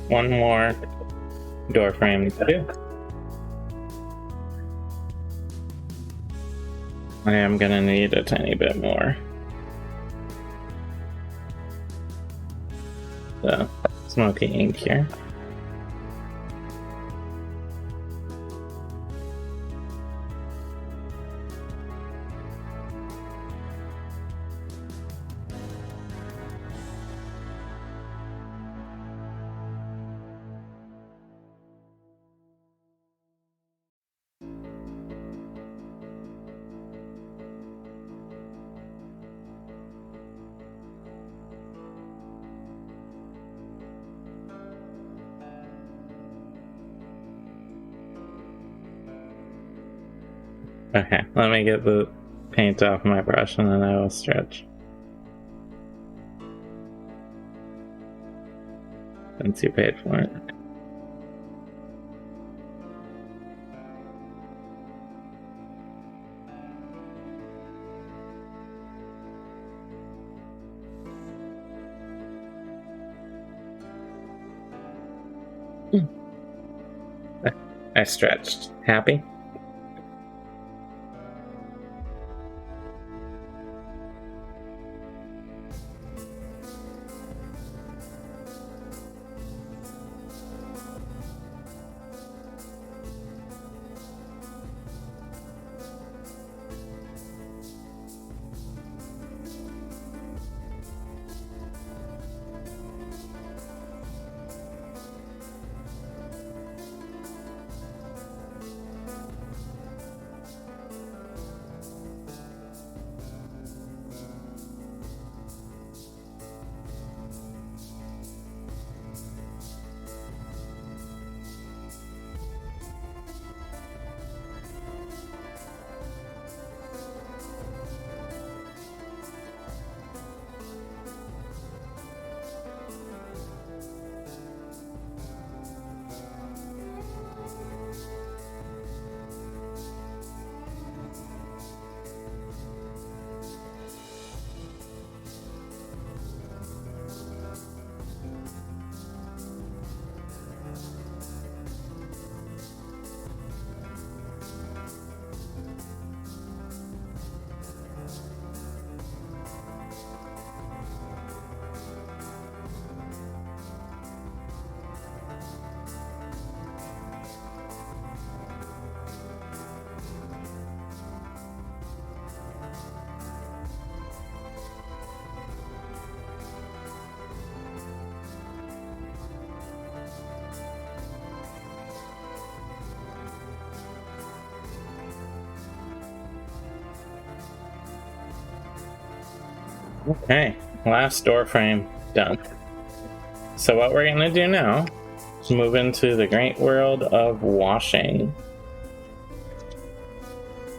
one more door frame to do. I am gonna need a tiny bit more. So, smoky ink here. Okay, let me get the paint off my brush and then I will stretch. Since you paid for it. I stretched. Happy? Okay, last door frame done. So what we're gonna do now is move into the great world of washing.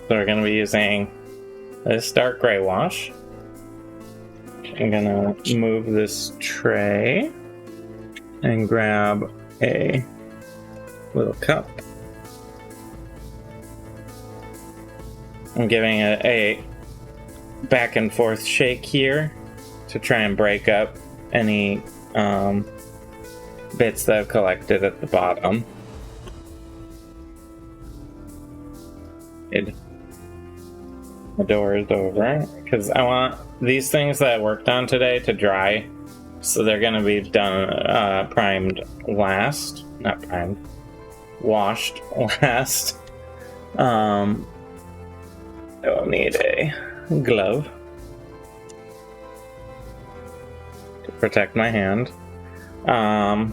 So we're gonna be using this dark gray wash. I'm gonna move this tray and grab a little cup. I'm giving it a back and forth shake here to try and break up any bits that I've collected at the bottom. The door is over because I want these things that I worked on today to dry, so they're going to be done primed last, not primed, washed last. I will need a glove to protect my hand. And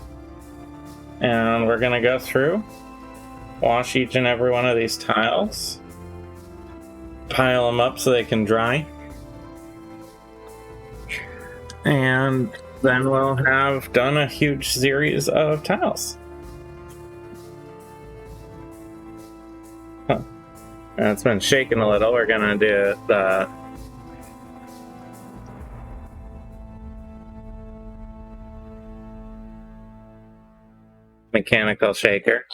we're gonna go through, wash each and every one of these tiles, pile them up so they can dry, and then we'll have done a huge series of tiles. And it's been shaking a little. We're gonna do the mechanical shaker.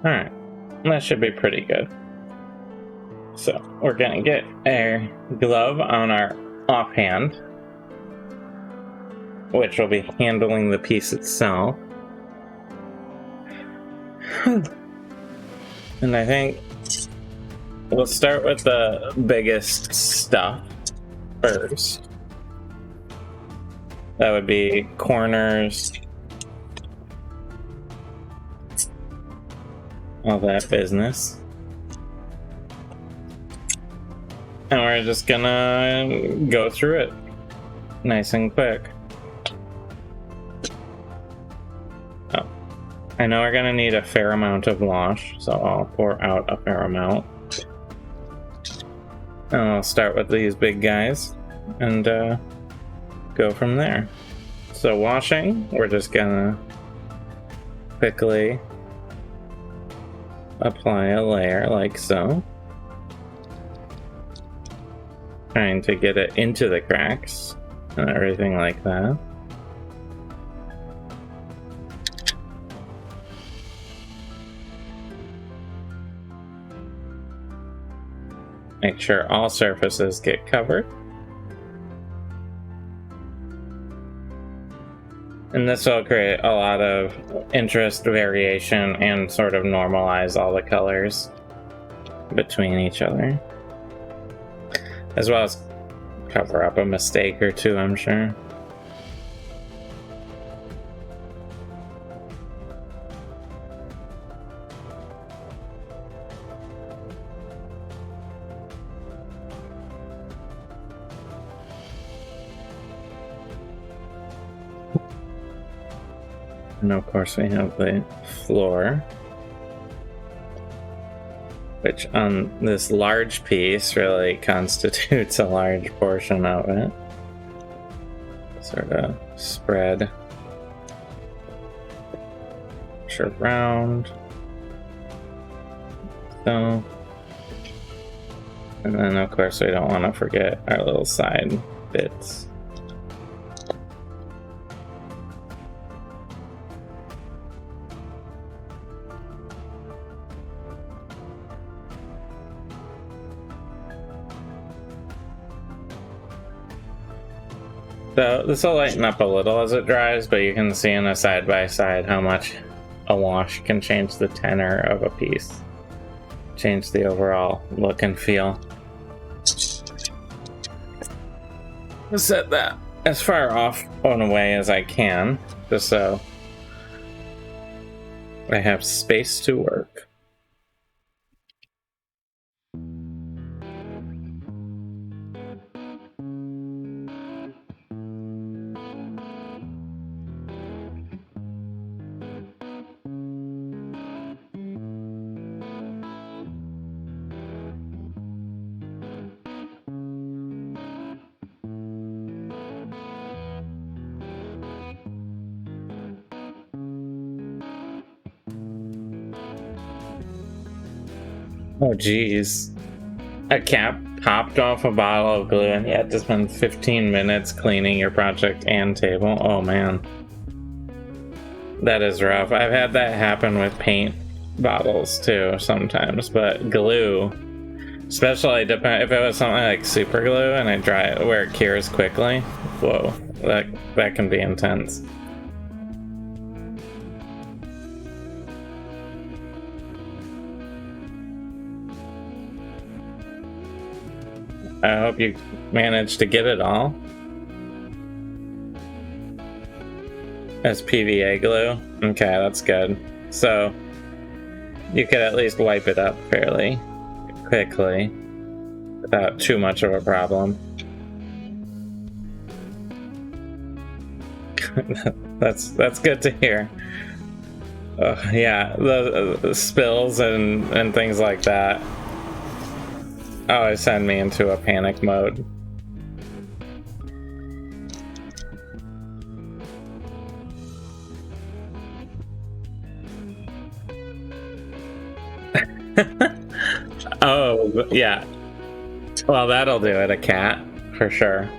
Alright, that should be pretty good. So, we're gonna get a glove on our offhand, which will be handling the piece itself. And I think we'll start with the biggest stuff first. That would be corners, all that business. And we're just gonna go through it nice and quick. Oh, I know we're gonna need a fair amount of wash, so I'll pour out a fair amount. And I'll start with these big guys and go from there. So washing, we're just gonna quickly apply a layer like so. Trying to get it into the cracks and everything like that. Make sure all surfaces get covered. And this will create a lot of interest, variation, and sort of normalize all the colors between each other. As well as cover up a mistake or two, I'm sure. And of course we have the floor, which on this large piece really constitutes a large portion of it. Sort of spread around. So, and then of course we don't want to forget our little side bits. So this will lighten up a little as it dries, but you can see in a side-by-side how much a wash can change the tenor of a piece. Change the overall look and feel. I'll set that as far off and away as I can, just so I have space to work. Oh geez. A cap popped off a bottle of glue and you had to spend 15 minutes cleaning your project and table. Oh man. That is rough. I've had that happen with paint bottles too sometimes, but glue, especially if it was something like super glue and I dry it where it cures quickly, whoa, that can be intense. I hope you managed to get it all. As PVA glue? Okay, that's good. So, you could at least wipe it up fairly quickly without too much of a problem. That's good to hear. Yeah, the spills and things like that always send me into a panic mode. Oh, yeah. Well, that'll do it, a cat, for sure.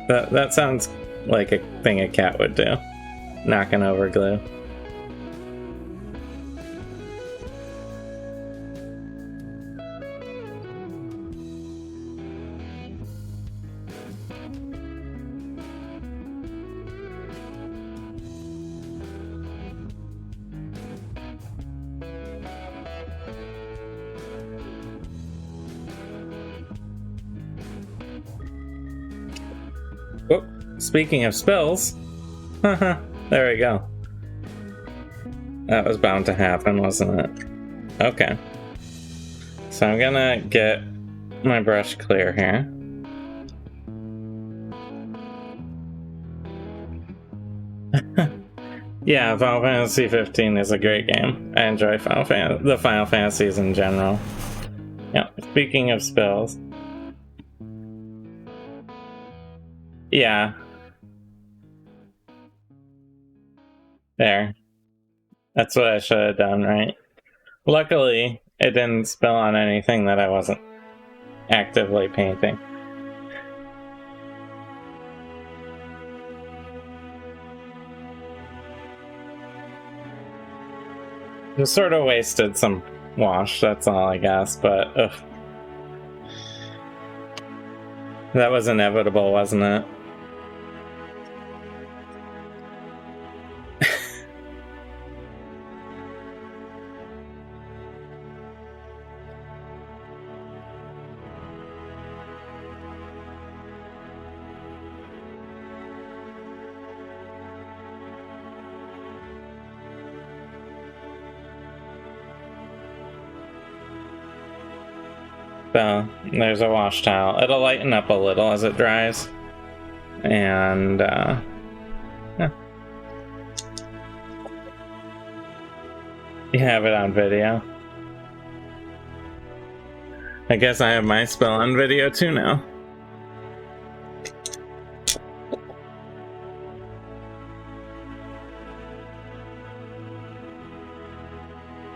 That sounds like a thing a cat would do. Knocking over glue. Oh, speaking of spills, there we go. That was bound to happen, wasn't it? Okay. So I'm gonna get my brush clear here. Yeah, Final Fantasy 15 is a great game. I enjoy the Final Fantasies in general. Yeah, speaking of spills. Yeah. There. That's what I should have done, right? Luckily, it didn't spill on anything that I wasn't actively painting. Just sort of wasted some wash, that's all I guess, but ugh. That was inevitable, wasn't it? So, there's a wash towel. It'll lighten up a little as it dries. And, yeah. You have it on video. I guess I have my spill on video too now.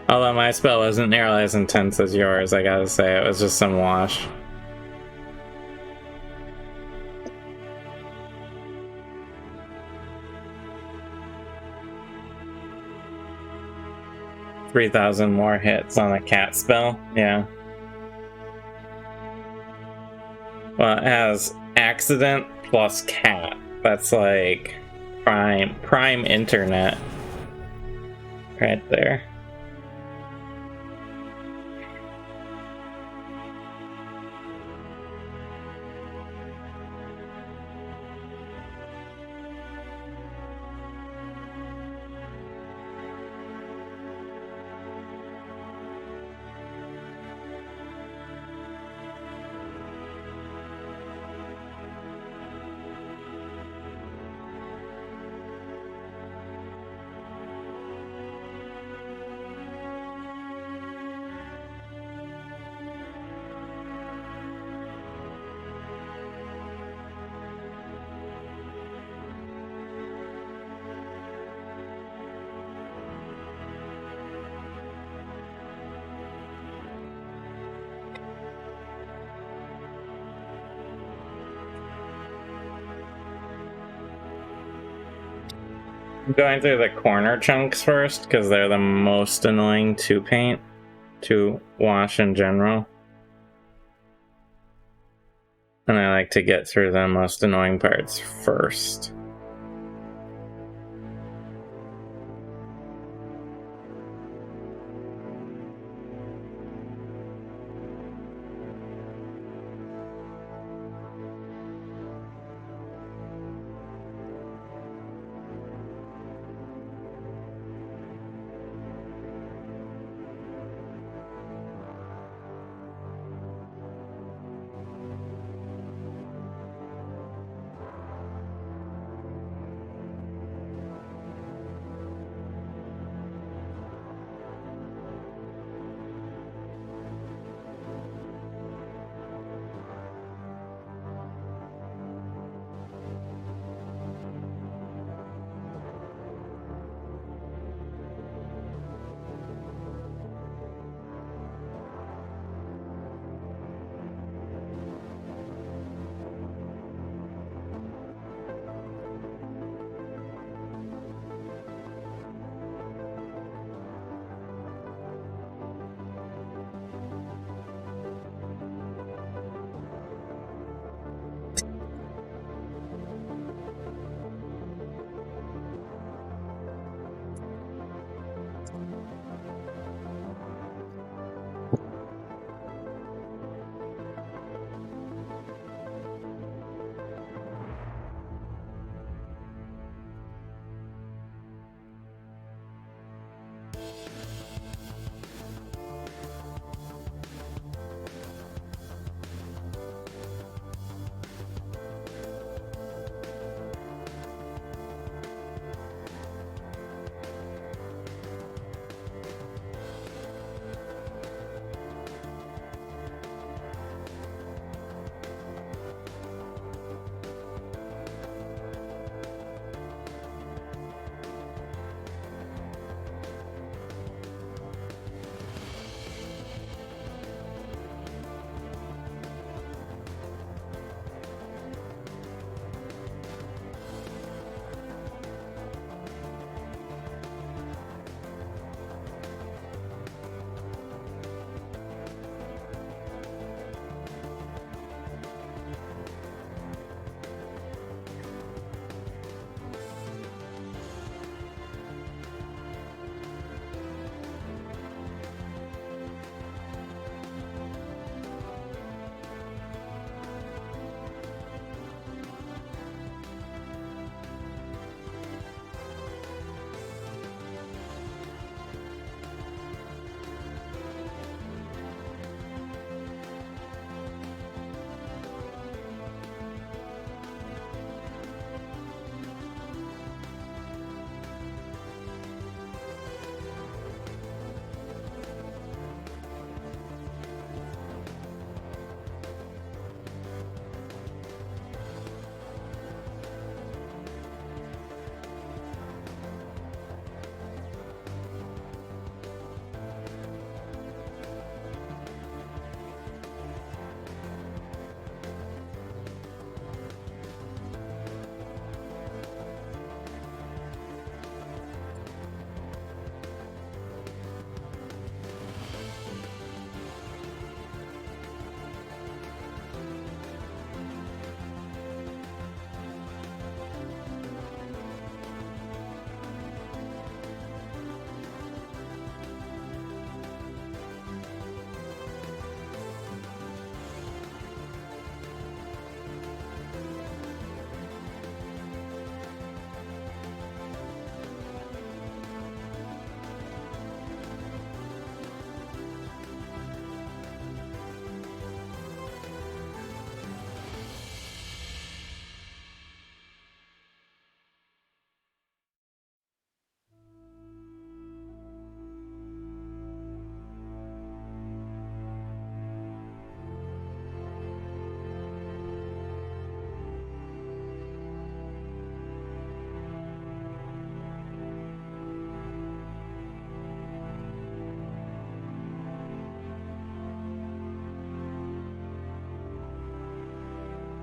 Although my spell wasn't nearly as intense as yours, I gotta say. It was just some wash. $3,000 more hits on a cat spell, yeah. Well, it has accident plus cat. That's like prime internet right there. I'm going through the corner chunks first, because they're the most annoying to paint, to wash in general. And I like to get through the most annoying parts first.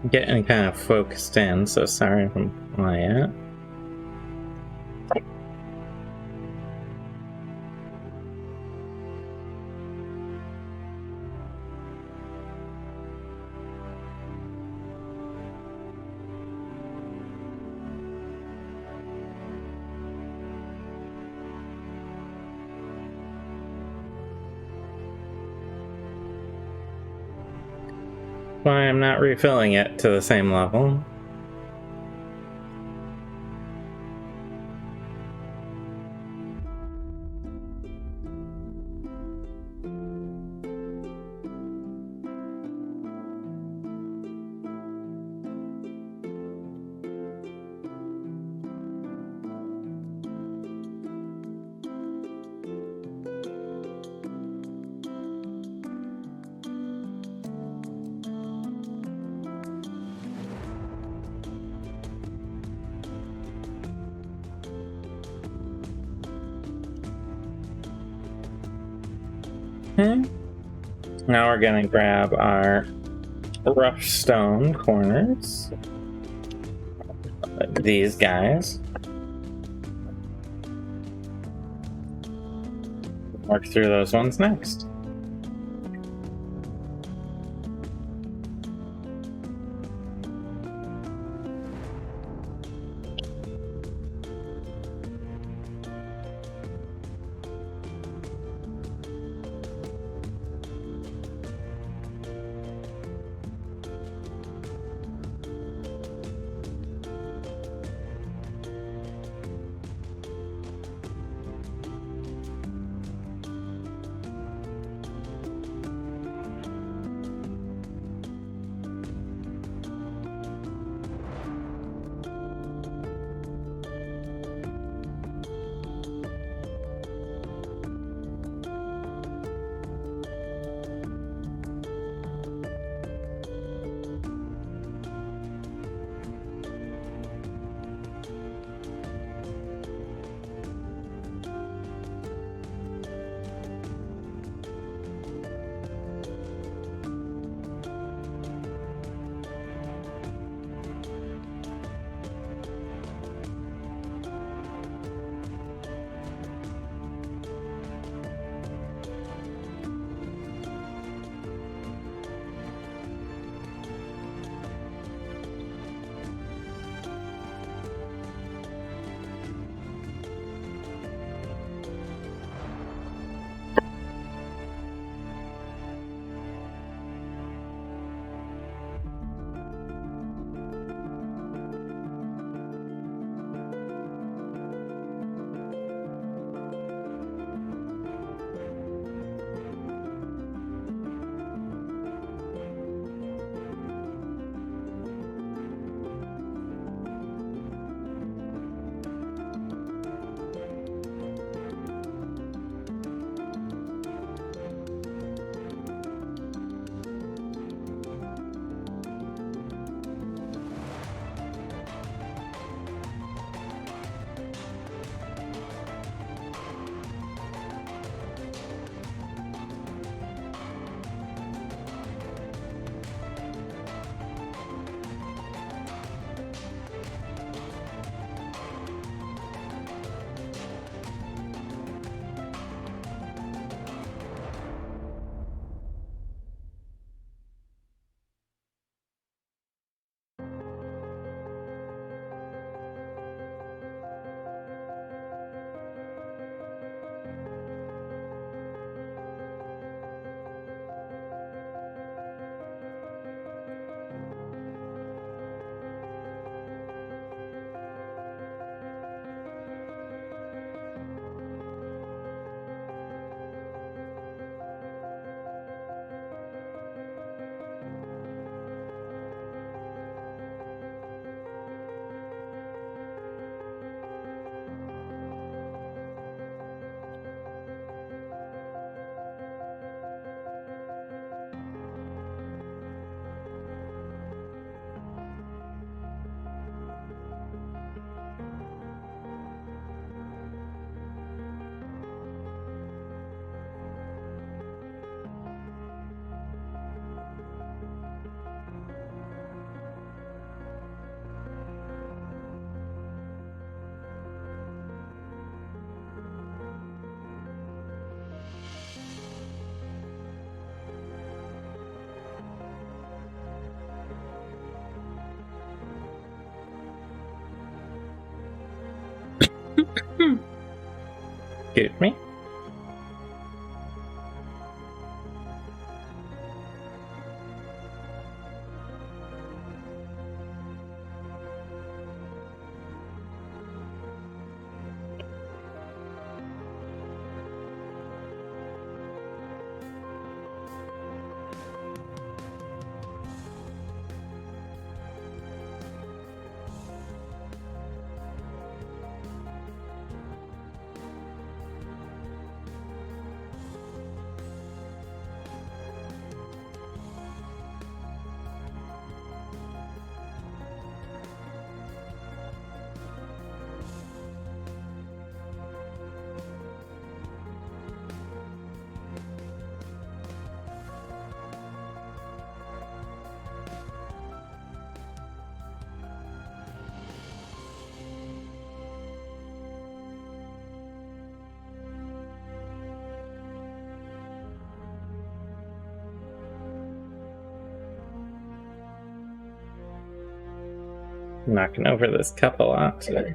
getting kind of focused in, so sorry if I'm quiet. Why I'm not refilling it to the same level. Now we're gonna grab our rough stone corners. These guys. Work through those ones next. Excuse me. Knocking over this cup a lot today.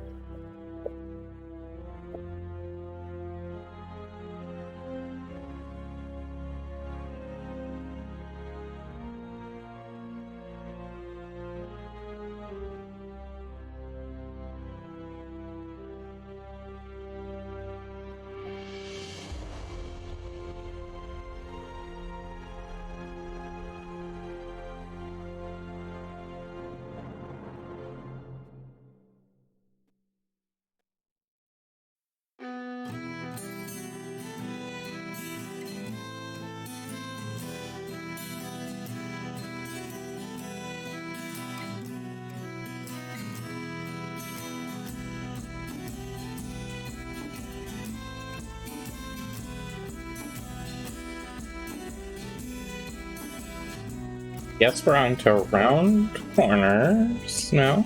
Guess we're on to round corners now.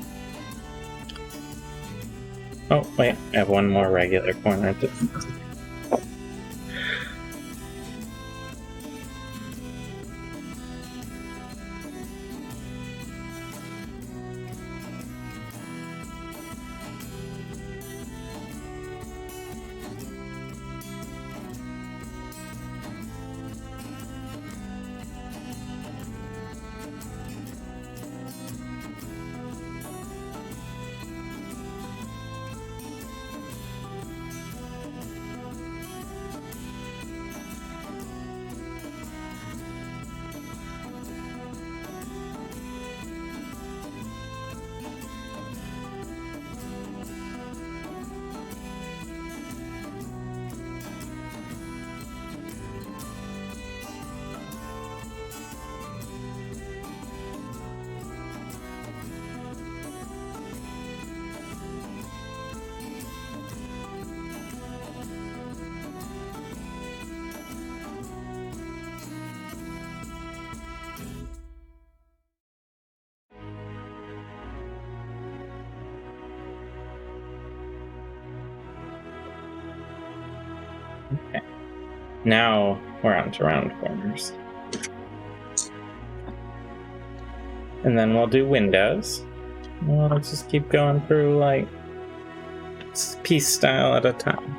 Oh, wait, I have one more regular corner to... Okay. Now we're on to round corners. And then we'll do windows. We'll just keep going through, like, piece style at a time.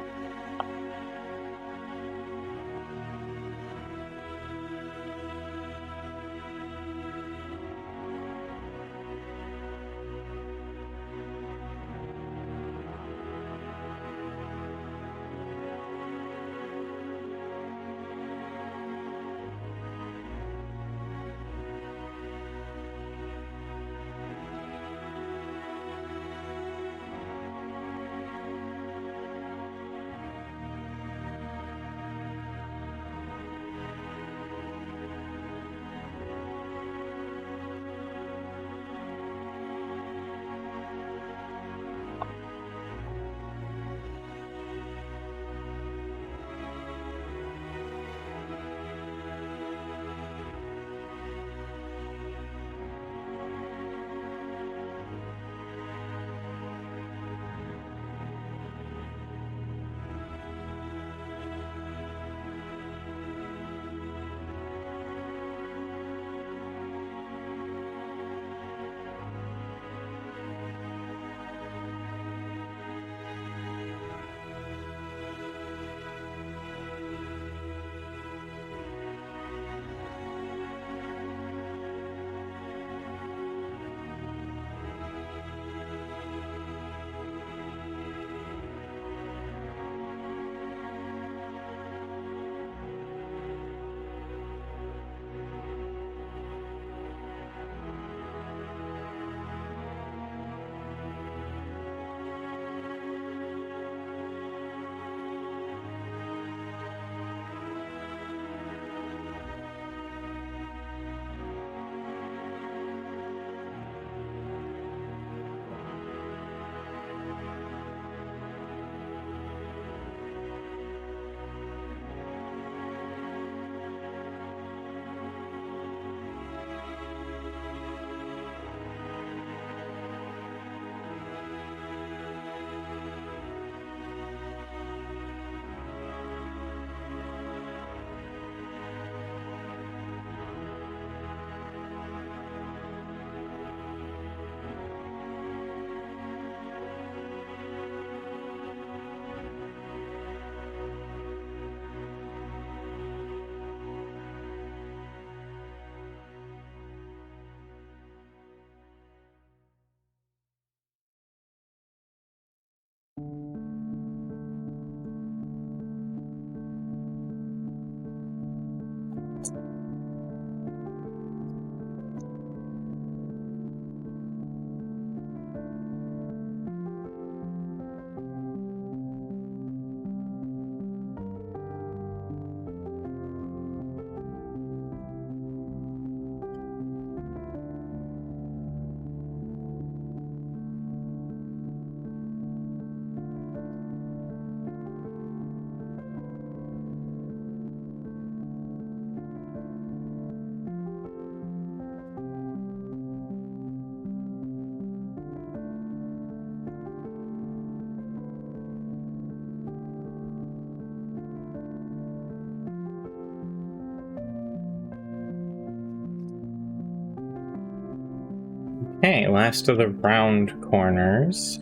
Hey, last of the round corners.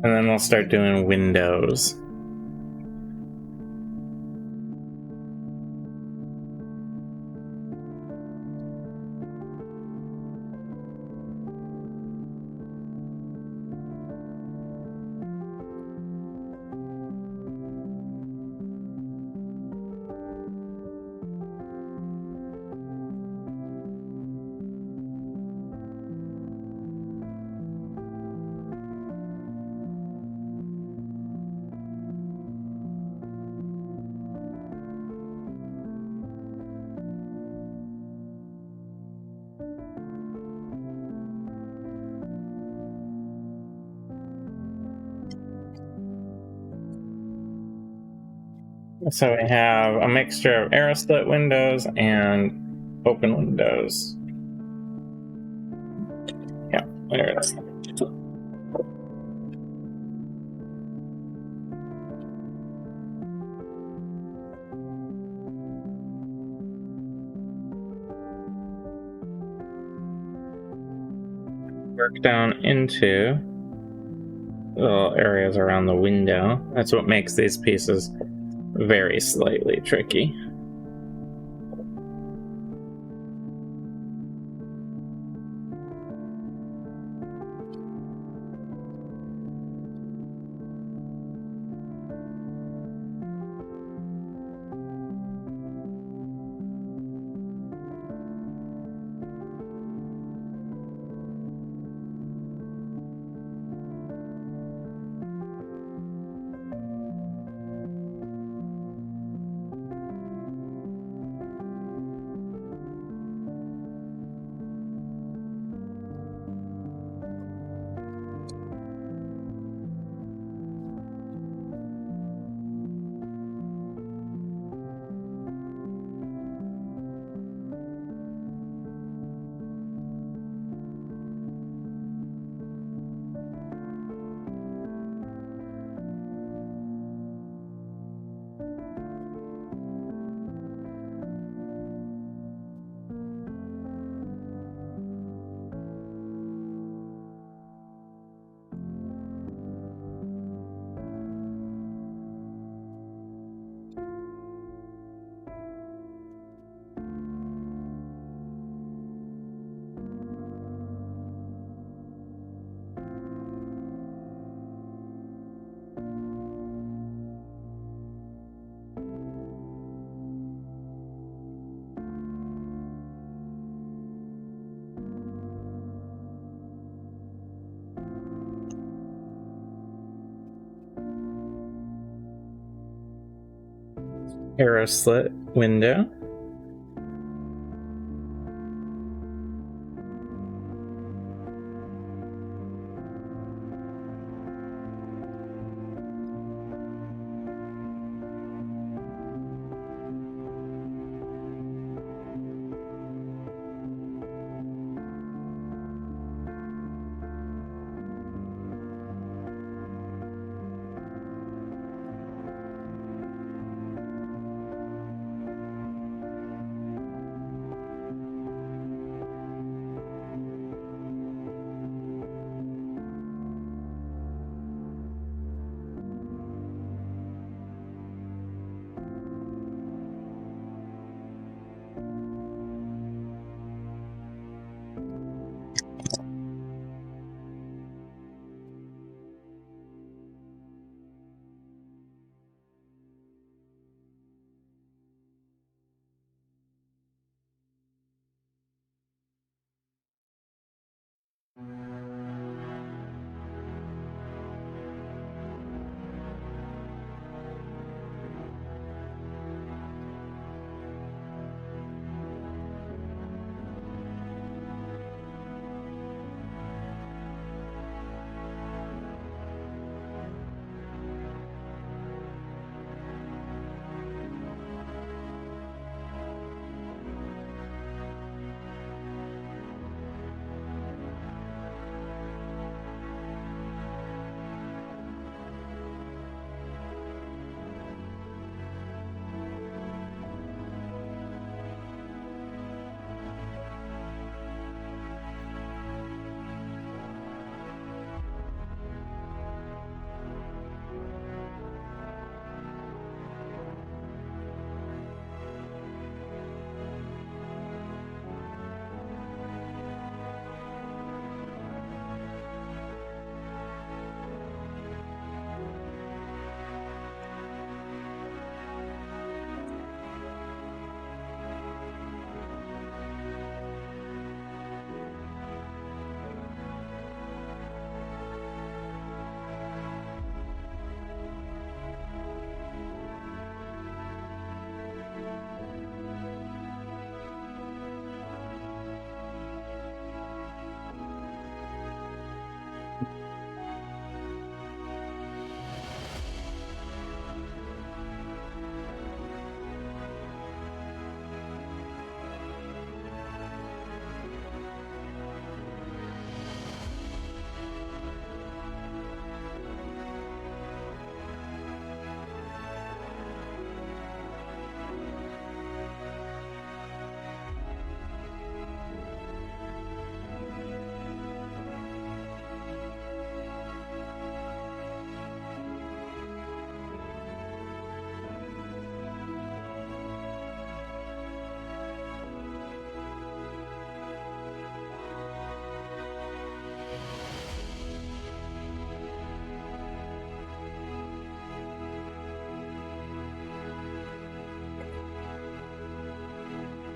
And then we'll start doing windows. So we have a mixture of arrow slit windows and open windows. Yeah, there it is. Work down into little areas around the window. That's what makes these pieces very slightly tricky. Arrow slit window.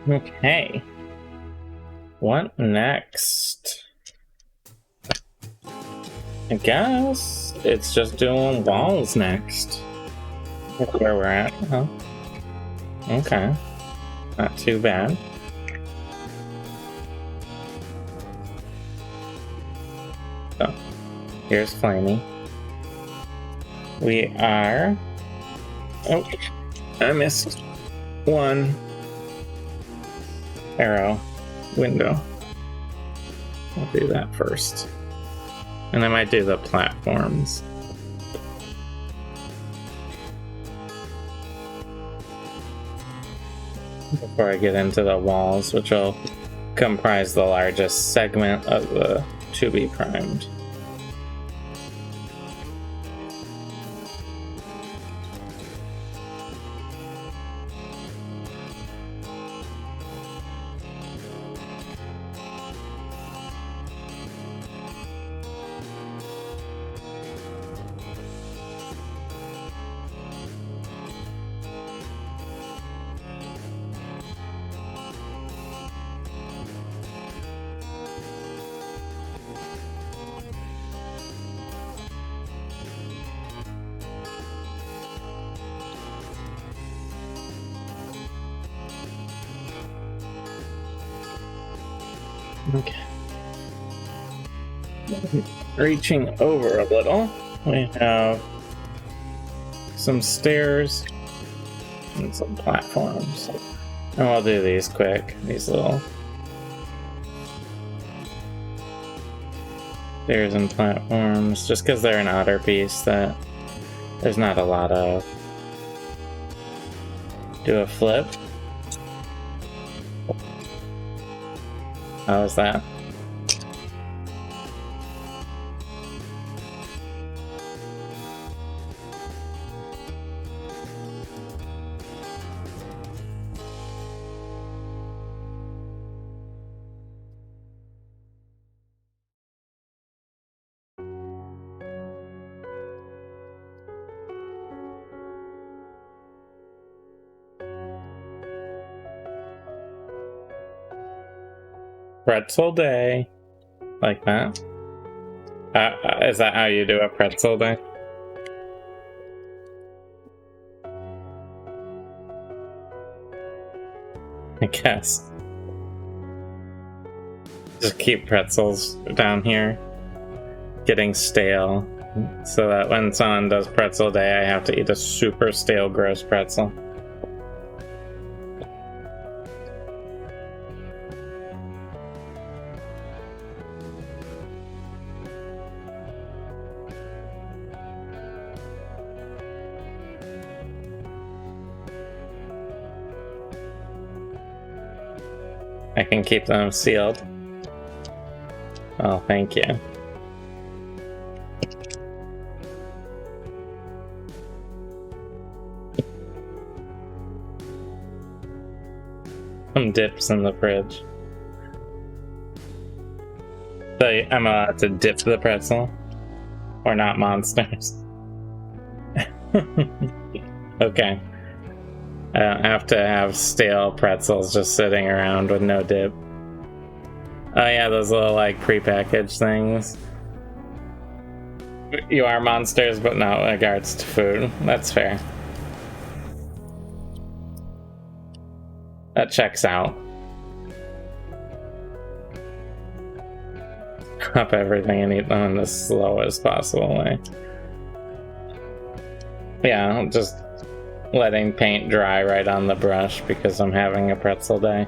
Okay. What next? I guess it's just doing walls next. That's where we're at, huh? Okay. Not too bad. So, here's Flamey. We are... Oh, I missed one arrow window. I'll do that first. And I might do the platforms. Before I get into the walls, which will comprise the largest segment of the to be primed. Okay. Reaching over a little, we have some stairs and some platforms. And we'll do these quick, these little stairs and platforms, just because they're an outer piece that there's not a lot of. Do a flip. How was that? Pretzel day. Like that? Is that how you do a pretzel day? I guess. Just keep pretzels down here. Getting stale. So that when someone does pretzel day, I have to eat a super stale, gross pretzel. I can keep them sealed. Oh, thank you. Some dips in the fridge. So I'm allowed to dip the pretzel? Or not monsters? Okay. I don't have to have stale pretzels just sitting around with no dip. Oh yeah, those little like prepackaged things. You are monsters, but not in regards to food. That's fair. That checks out. Up everything and eat them in the slowest possible way. Yeah, just letting paint dry right on the brush because I'm having a pretzel day.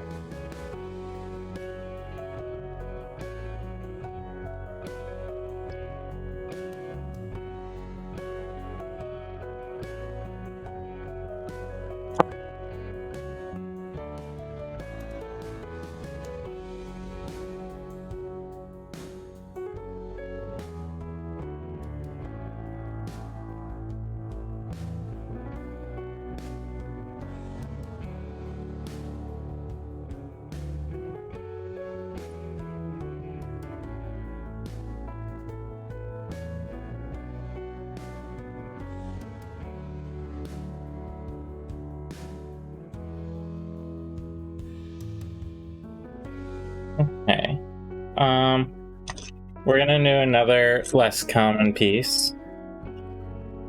We're gonna do another less common piece.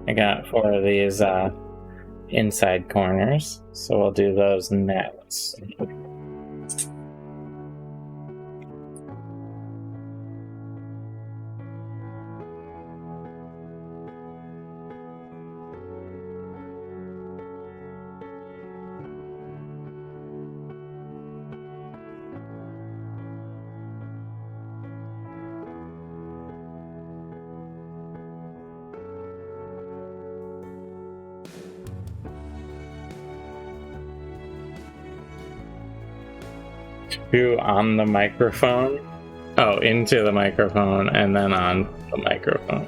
I got 4 of these inside corners, so we'll do those next. Two on the microphone. Oh, into the microphone and then on the microphone.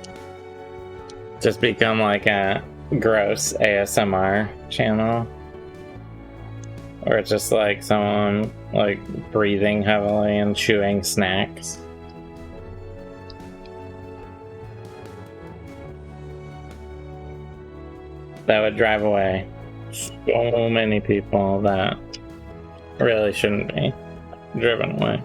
Just become like a gross ASMR channel. Or just like someone like breathing heavily and chewing snacks. That would drive away so many people that really shouldn't be driven away.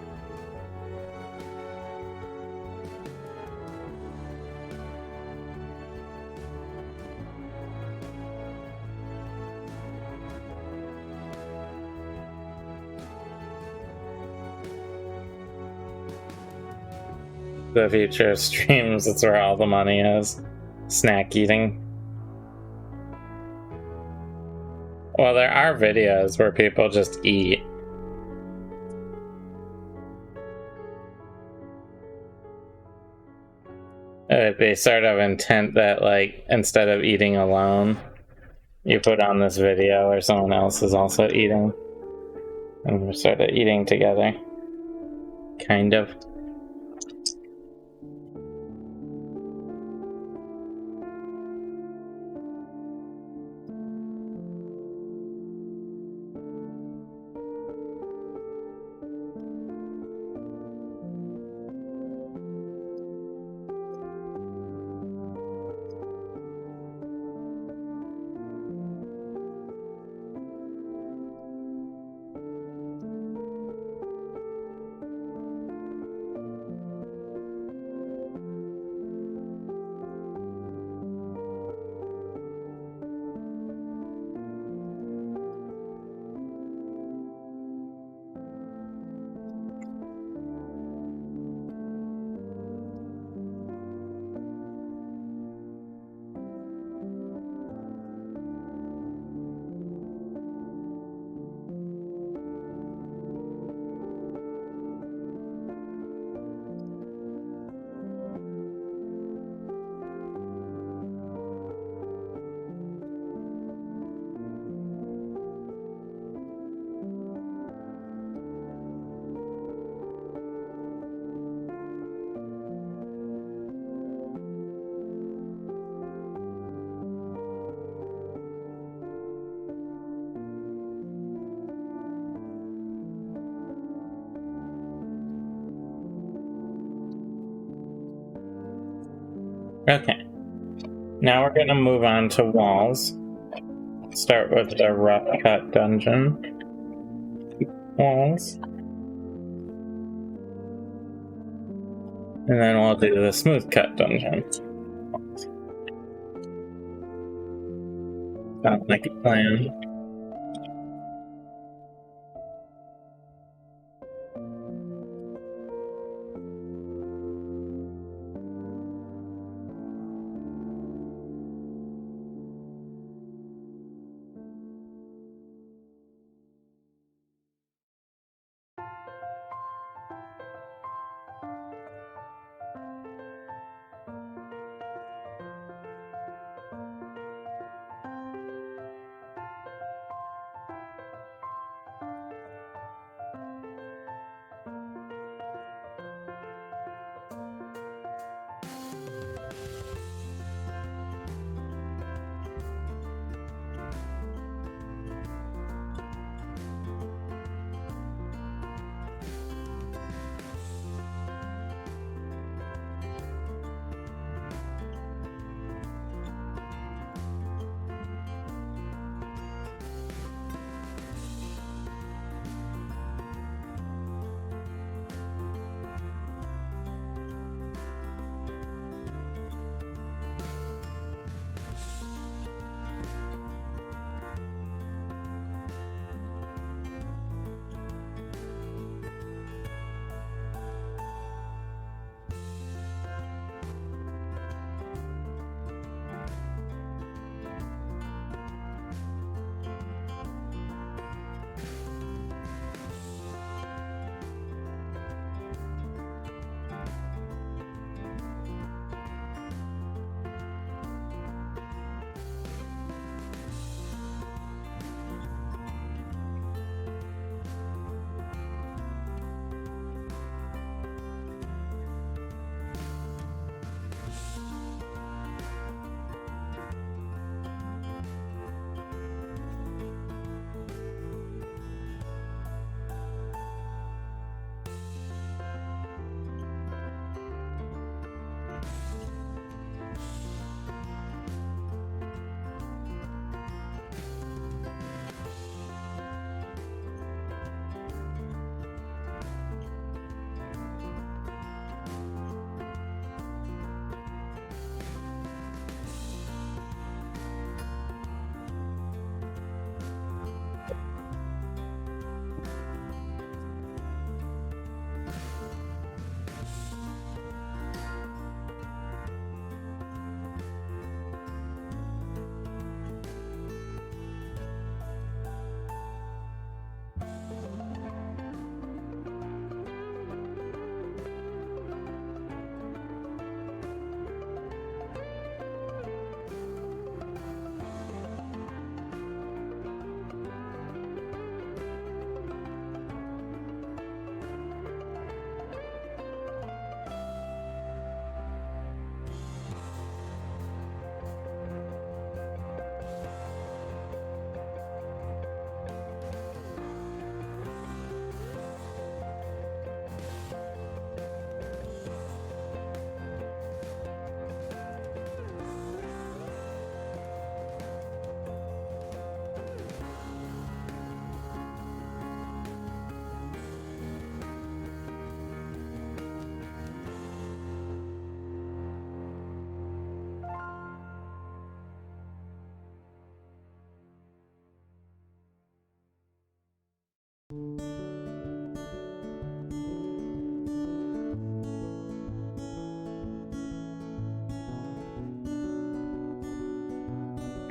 The future streams, that's where all the money is. Snack eating. Well, there are videos where people just eat. They sort of intent that, like, instead of eating alone, you put on this video where someone else is also eating. And we're sort of eating together. Kind of. Okay. Now we're gonna move on to walls. Start with the rough cut dungeon walls. And then we'll do the smooth cut dungeon. Sounds like a plan.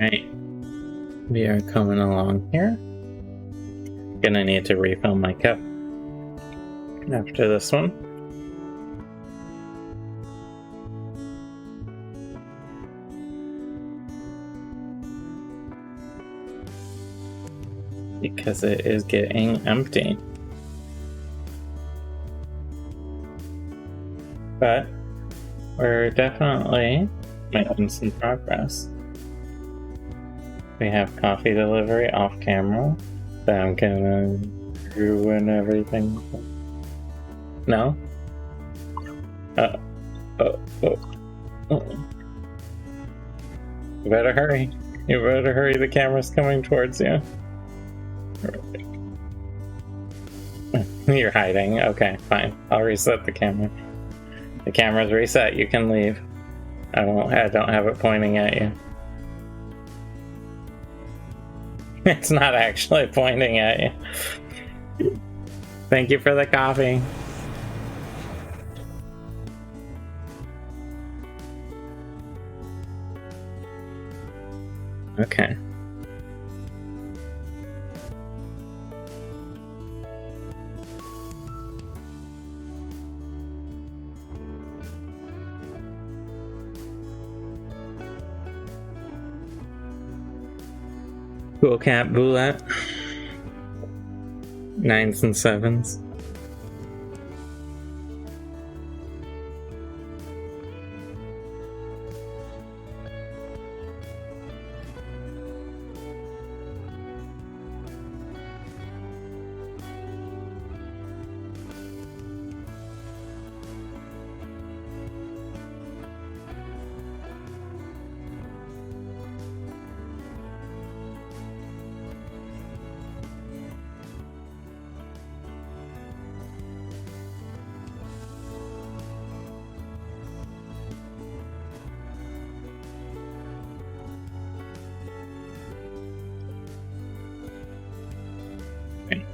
Right. We are coming along here. Gonna need to refill my cup after this one. Because it is getting empty. But we're definitely making some progress. We have coffee delivery off camera. That I'm gonna ruin everything. No? You better hurry. You better hurry, the camera's coming towards you. You're hiding. Okay, fine. I'll reset the camera. The camera's reset. You can leave. I don't have it pointing at you. It's not actually pointing at you. Thank you for the coffee. Okay. Cool cat boulette. 9s and 7s.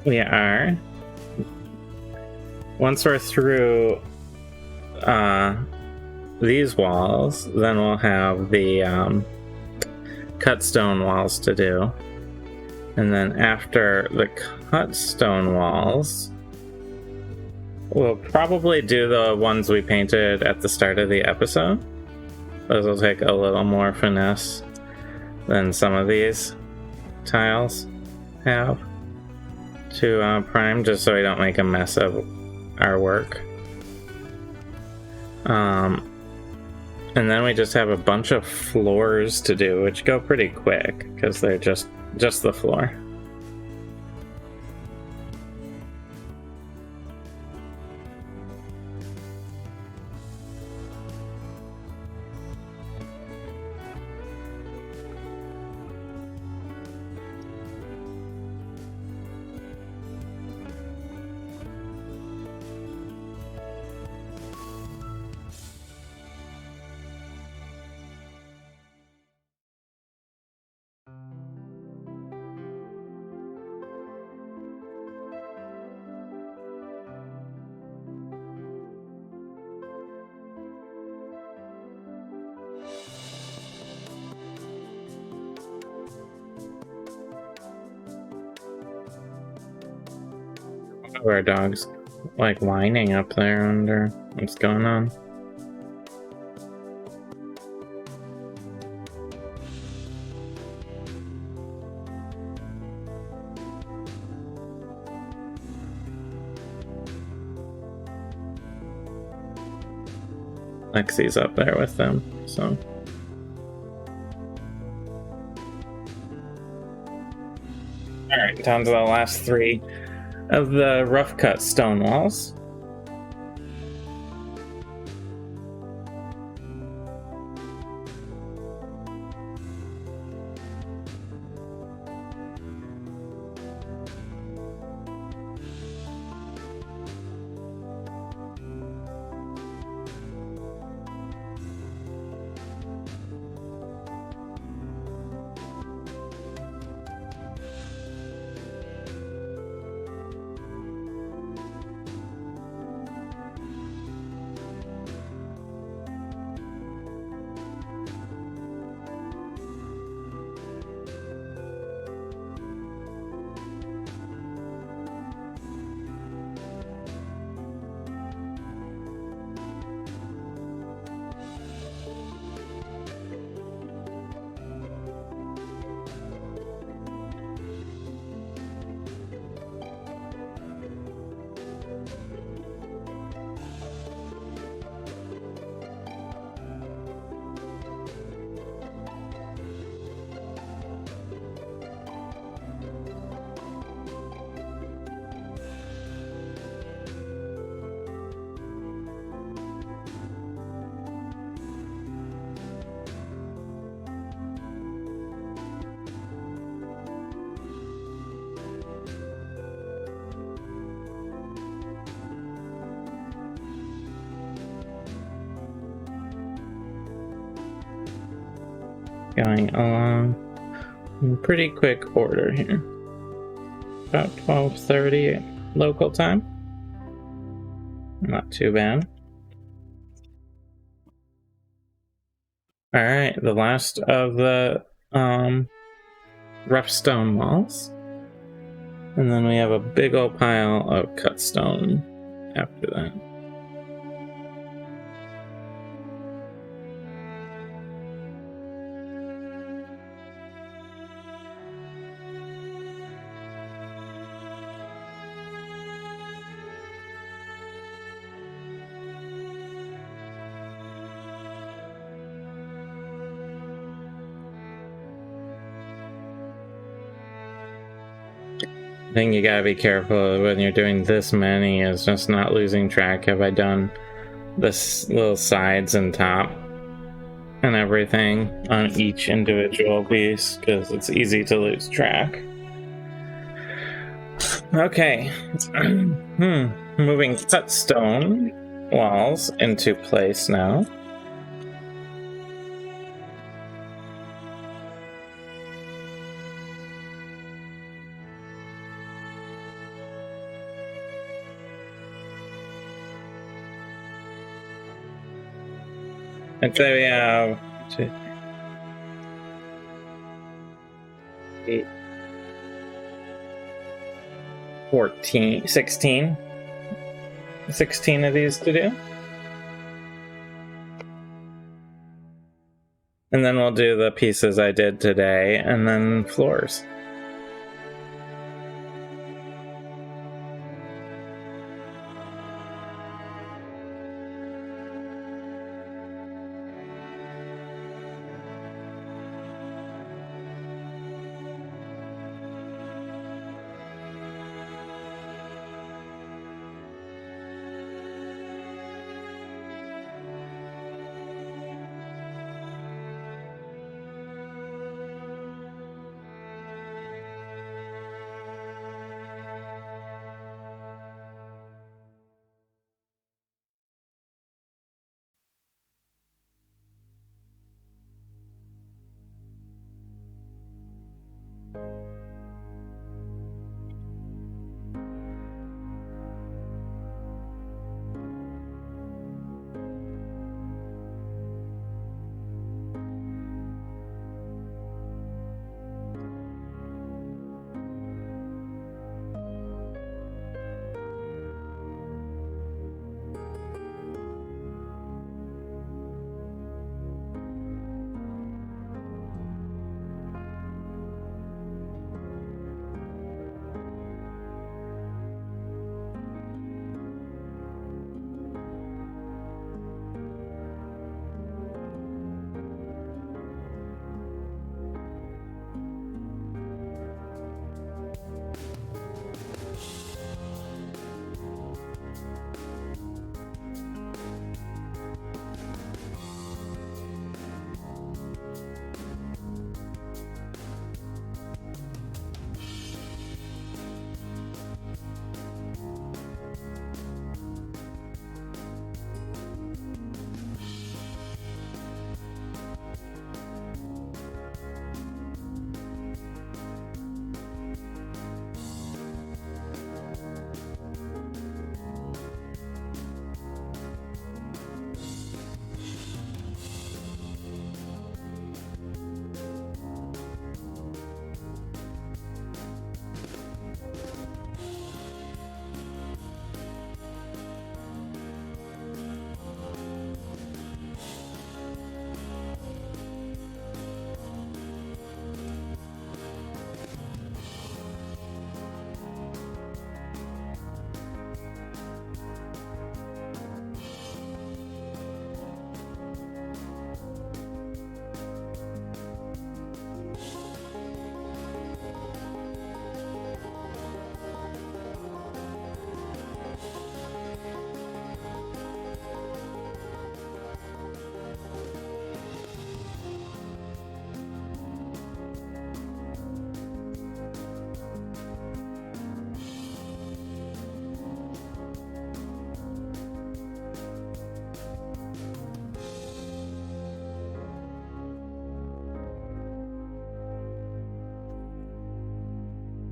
We are. Once we're through these walls, then we'll have the cut stone walls to do. And then after the cut stone walls, we'll probably do the ones we painted at the start of the episode. Those will take a little more finesse than some of these tiles have to prime, just so we don't make a mess of our work. And then we just have a bunch of floors to do, which go pretty quick because they're just the floor. Our dog's like whining up there under what's going on. Lexi's up there with them, so. Alright, down to the last 3 of the rough cut stone walls. going along in pretty quick order here. About 12:30 local time. Not too bad. Alright, the last of the rough stone walls. And then we have a big old pile of cut stone after that. I think you gotta be careful when you're doing this many, is just not losing track. Have I done this little sides and top and everything on each individual piece? Because it's easy to lose track. Okay. Moving cut stone walls into place now. And so we have 8, 14, 16 of these to do. And then we'll do the pieces I did today, and then floors.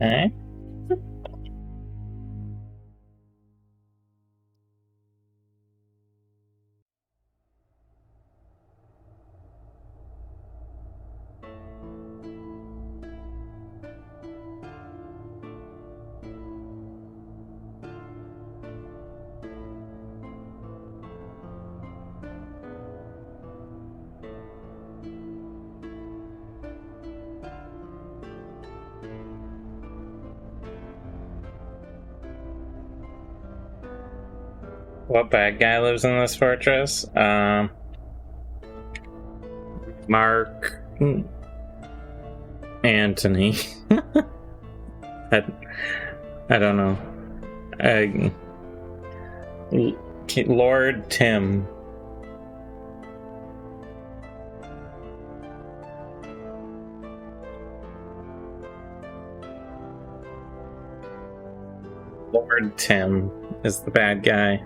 Okay. What bad guy lives in this fortress? Mark Antony. I, I don't know. Lord Tim. Lord Tim is the bad guy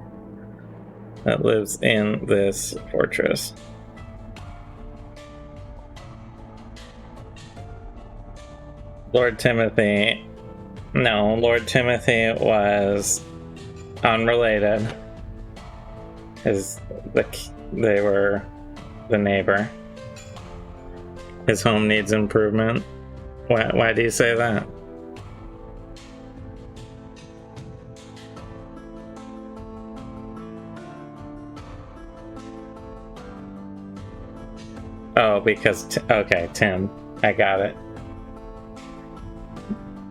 that lives in this fortress. Lord Timothy. No, Lord Timothy was unrelated. They were the neighbor. His home needs improvement. Why do you say that? Oh, because okay, Tim. I got it.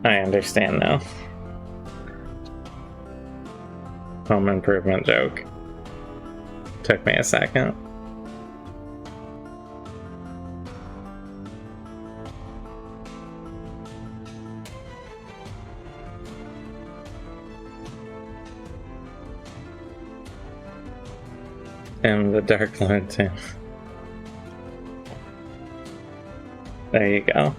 I understand now. Home improvement joke. Took me a second. Tim the Dark Lord Tim. There you go.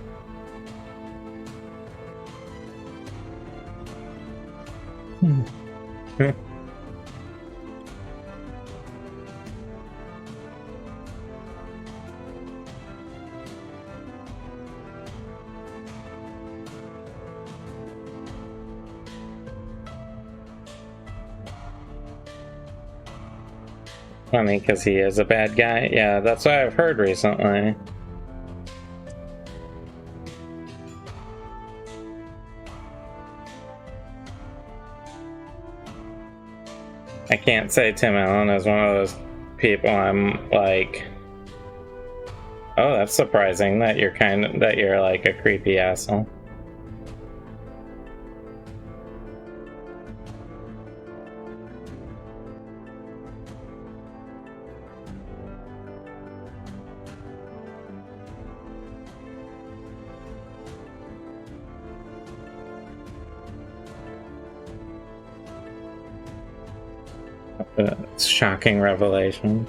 Funny, because he is a bad guy. Yeah, that's what I've heard recently. I can't say Tim Allen is one of those people I'm like, oh, that's surprising that you're like a creepy asshole. Shocking revelation.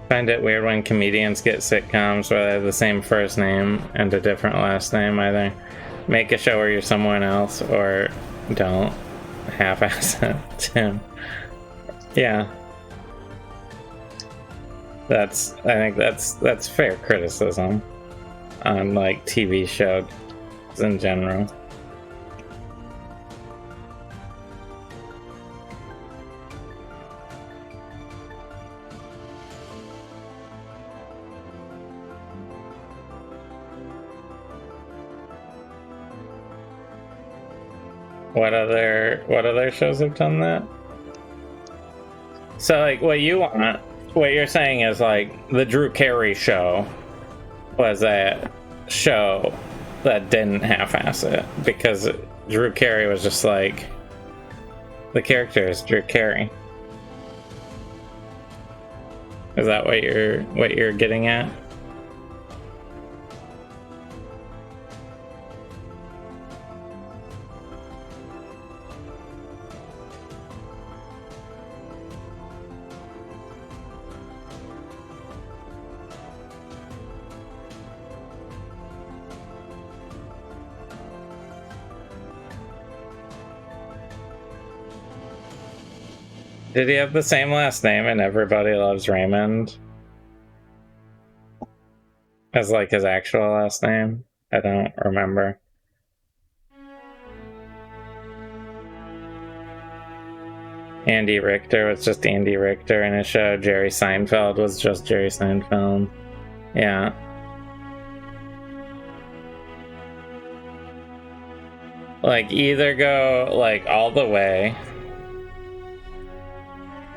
Find it weird when comedians get sitcoms where they have the same first name and a different last name. Either make a show where you're someone else or don't half-ass it. Tim. Yeah. I think that's fair criticism on like TV shows in general. What other shows have done that? So like what you're saying is like the Drew Carey show was a show that didn't half-ass it because Drew Carey was just like the character is Drew Carey. Is that what you're getting at? Did he have the same last name in Everybody Loves Raymond as like his actual last name? I don't remember. Andy Richter was just Andy Richter in his show. Jerry Seinfeld was just Jerry Seinfeld. Yeah. Like, either go, like, all the way,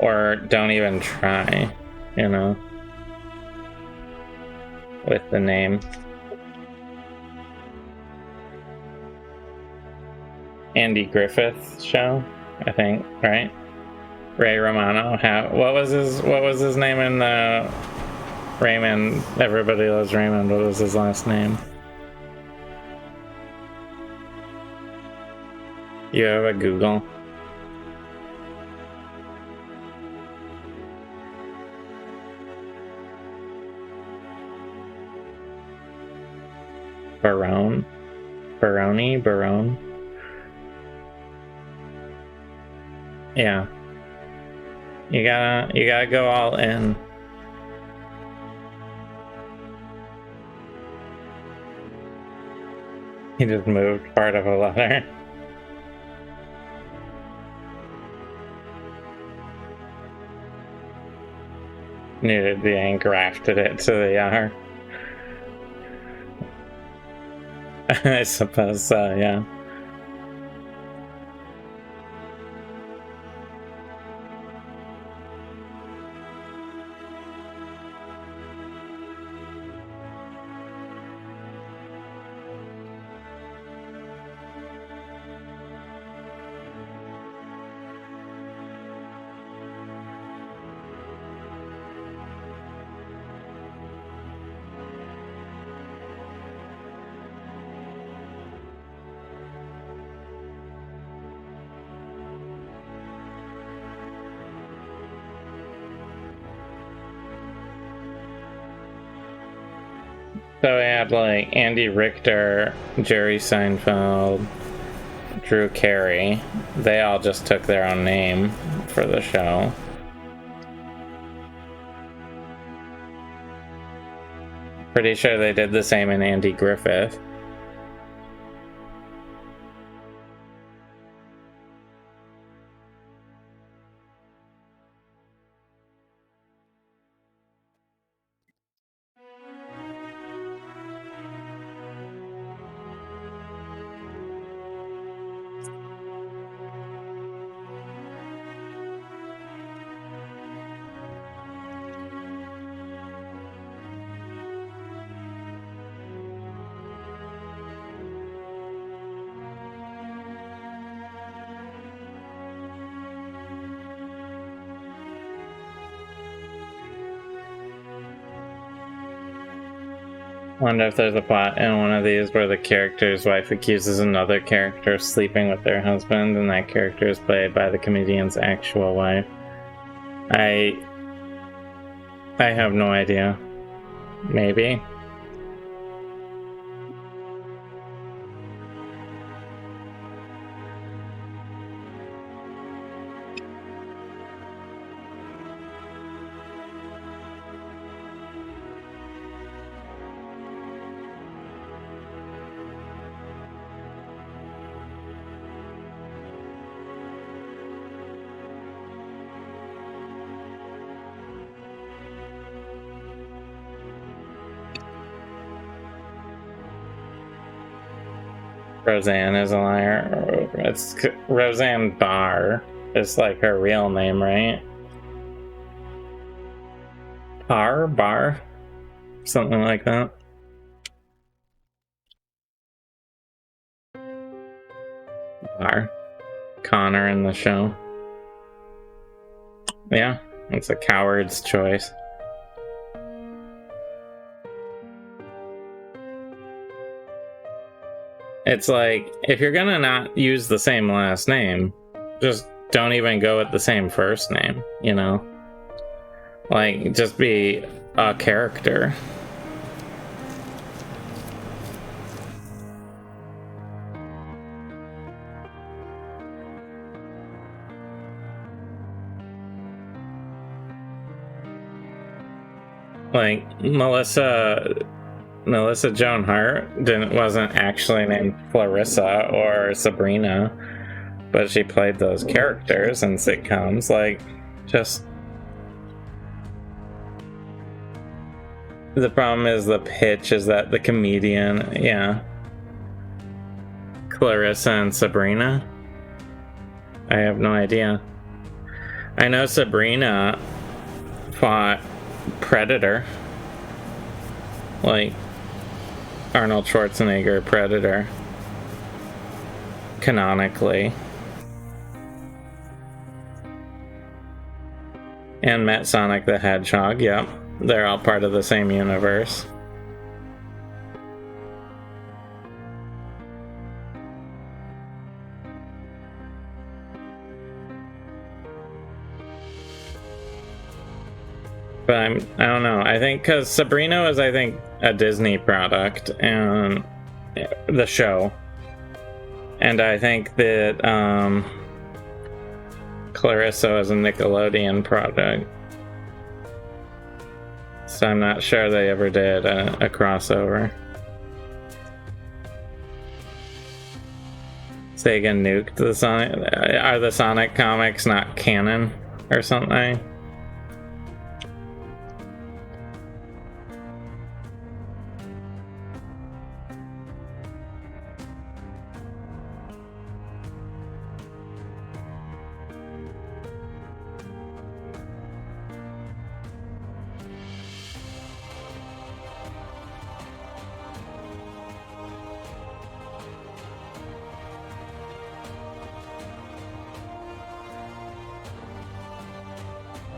or don't even try, you know, with the name. Andy Griffith show, I think, right? Ray Romano. What was his name in Raymond? Everybody Loves Raymond. What was his last name? You have a Google? Barone? Yeah. You gotta go all in. He just moved part of a letter. Needed the ink, grafted it to the R. I suppose so, yeah. So we had like Andy Richter, Jerry Seinfeld, Drew Carey. They all just took their own name for the show. Pretty sure they did the same in Andy Griffith. Wonder if there's a plot in one of these where the character's wife accuses another character of sleeping with their husband, and that character is played by the comedian's actual wife. I have no idea. Maybe. Roseanne is a liar. It's Roseanne Barr. It's like her real name, right? Barr? Something like that. Barr. Connor in the show. Yeah, it's a coward's choice. It's like, if you're gonna not use the same last name, just don't even go with the same first name, you know? Like, just be a character. Like Melissa Joan Hart wasn't actually named Clarissa or Sabrina, but she played those characters in sitcoms. Like, just the problem is the pitch is that the comedian, yeah, Clarissa and Sabrina. I have no idea. I know Sabrina fought Predator, like Arnold Schwarzenegger Predator, canonically, and met Sonic the Hedgehog. Yep, they're all part of the same universe. But I don't know. I think because Sabrina was, I think, a Disney product and the show, and I think that Clarissa was a Nickelodeon product. So I'm not sure they ever did a crossover. Sega nuked the Sonic. Are the Sonic comics not canon or something?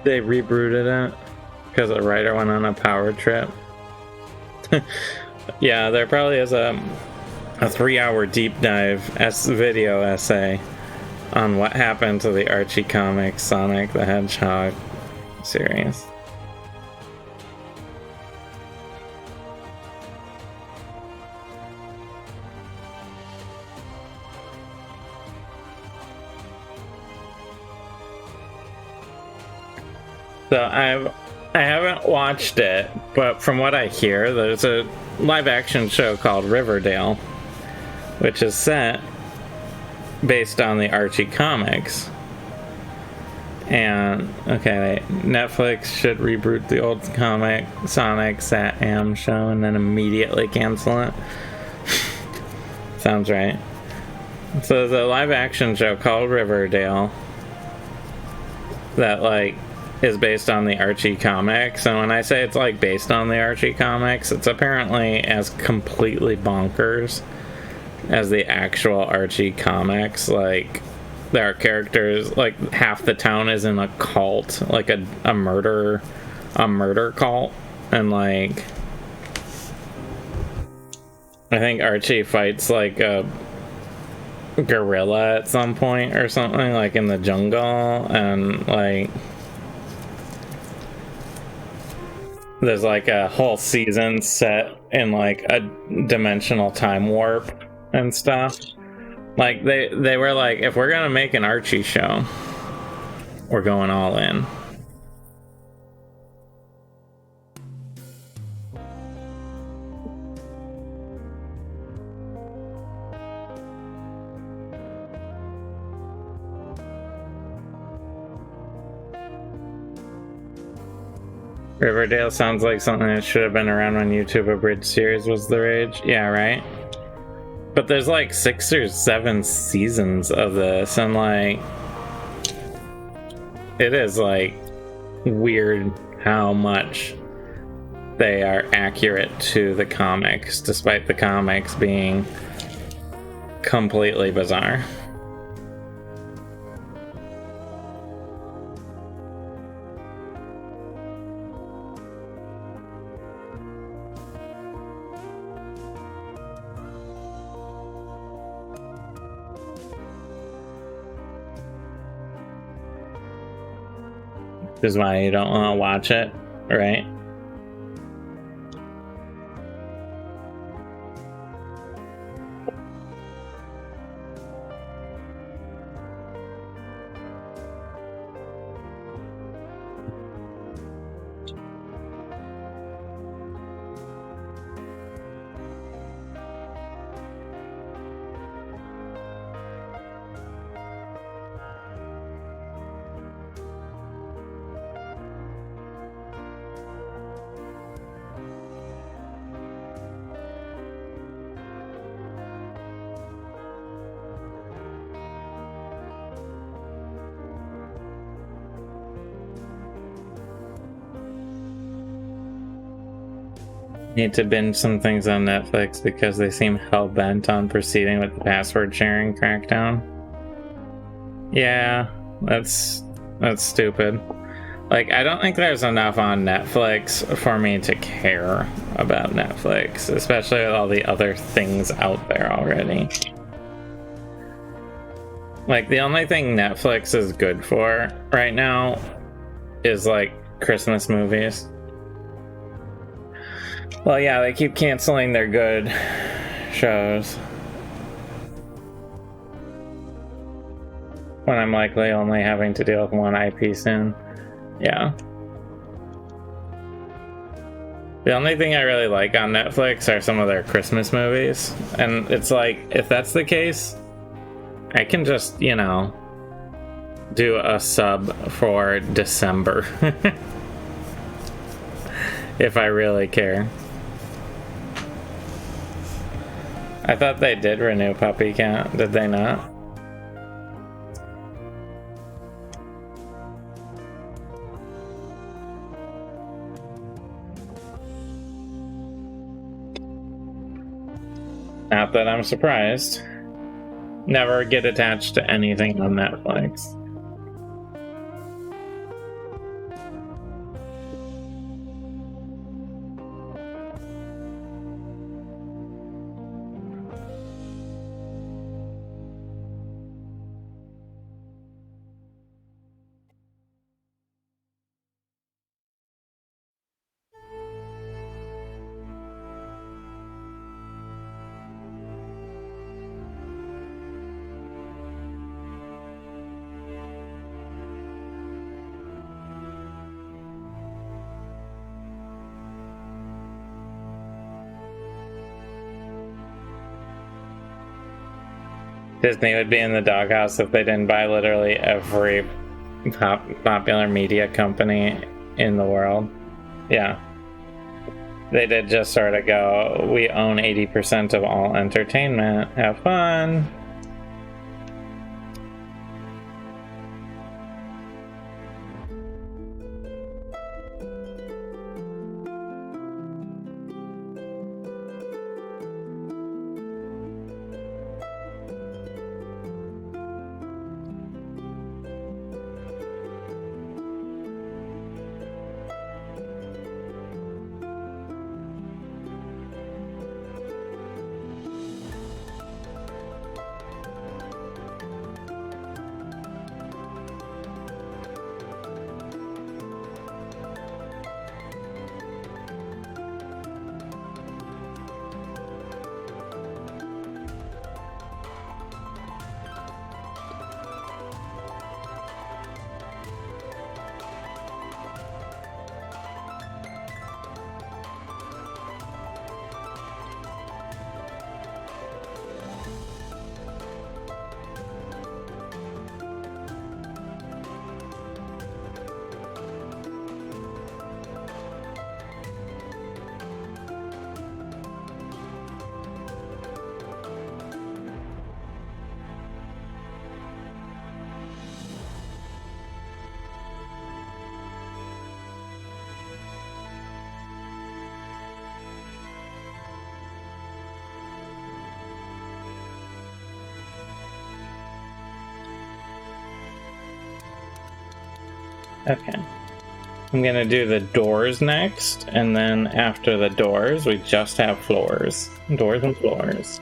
They rebooted it because a writer went on a power trip. Yeah, there probably is a 3-hour deep dive video essay on what happened to the Archie comics Sonic the Hedgehog series. So I haven't watched it, but from what I hear, there's a live-action show called Riverdale, which is set based on the Archie comics. And okay, Netflix should reboot the old comic Sonic Sat-Am show and then immediately cancel it. Sounds right. So there's a live-action show called Riverdale that like is based on the Archie comics, and when I say it's like based on the Archie comics, it's apparently as completely bonkers as the actual Archie comics. Like, there are characters, like half the town is in a cult, like a murder cult, and like I think Archie fights like a gorilla at some point or something, like in the jungle, and like there's like a whole season set in like a dimensional time warp and stuff. Like they were like, if we're gonna make an Archie show, we're going all in. Riverdale sounds like something that should have been around when YouTube Abridged series was the rage. Yeah, right? But there's like 6 or 7 seasons of this, and like it is like weird how much they are accurate to the comics, despite the comics being completely bizarre. Which is why you don't want to watch it, right? Need to binge some things on Netflix because they seem hell-bent on proceeding with the password sharing crackdown. Yeah, that's stupid. Like, I don't think there's enough on Netflix for me to care about Netflix, especially with all the other things out there already. Like, the only thing Netflix is good for right now is, like, Christmas movies. Well, yeah, they keep canceling their good shows. When I'm likely only having to deal with one IP soon. Yeah. The only thing I really like on Netflix are some of their Christmas movies. And it's like, if that's the case, I can just, you know, do a sub for December. If I really care. I thought they did renew Puppy Cat. Did they not? Not that I'm surprised. Never get attached to anything on Netflix. Disney would be in the doghouse if they didn't buy literally every popular media company in the world. Yeah. They did just sort of go, we own 80% of all entertainment. Have fun. Okay. I'm gonna do the doors next, and then after the doors, we just have floors. Doors and floors.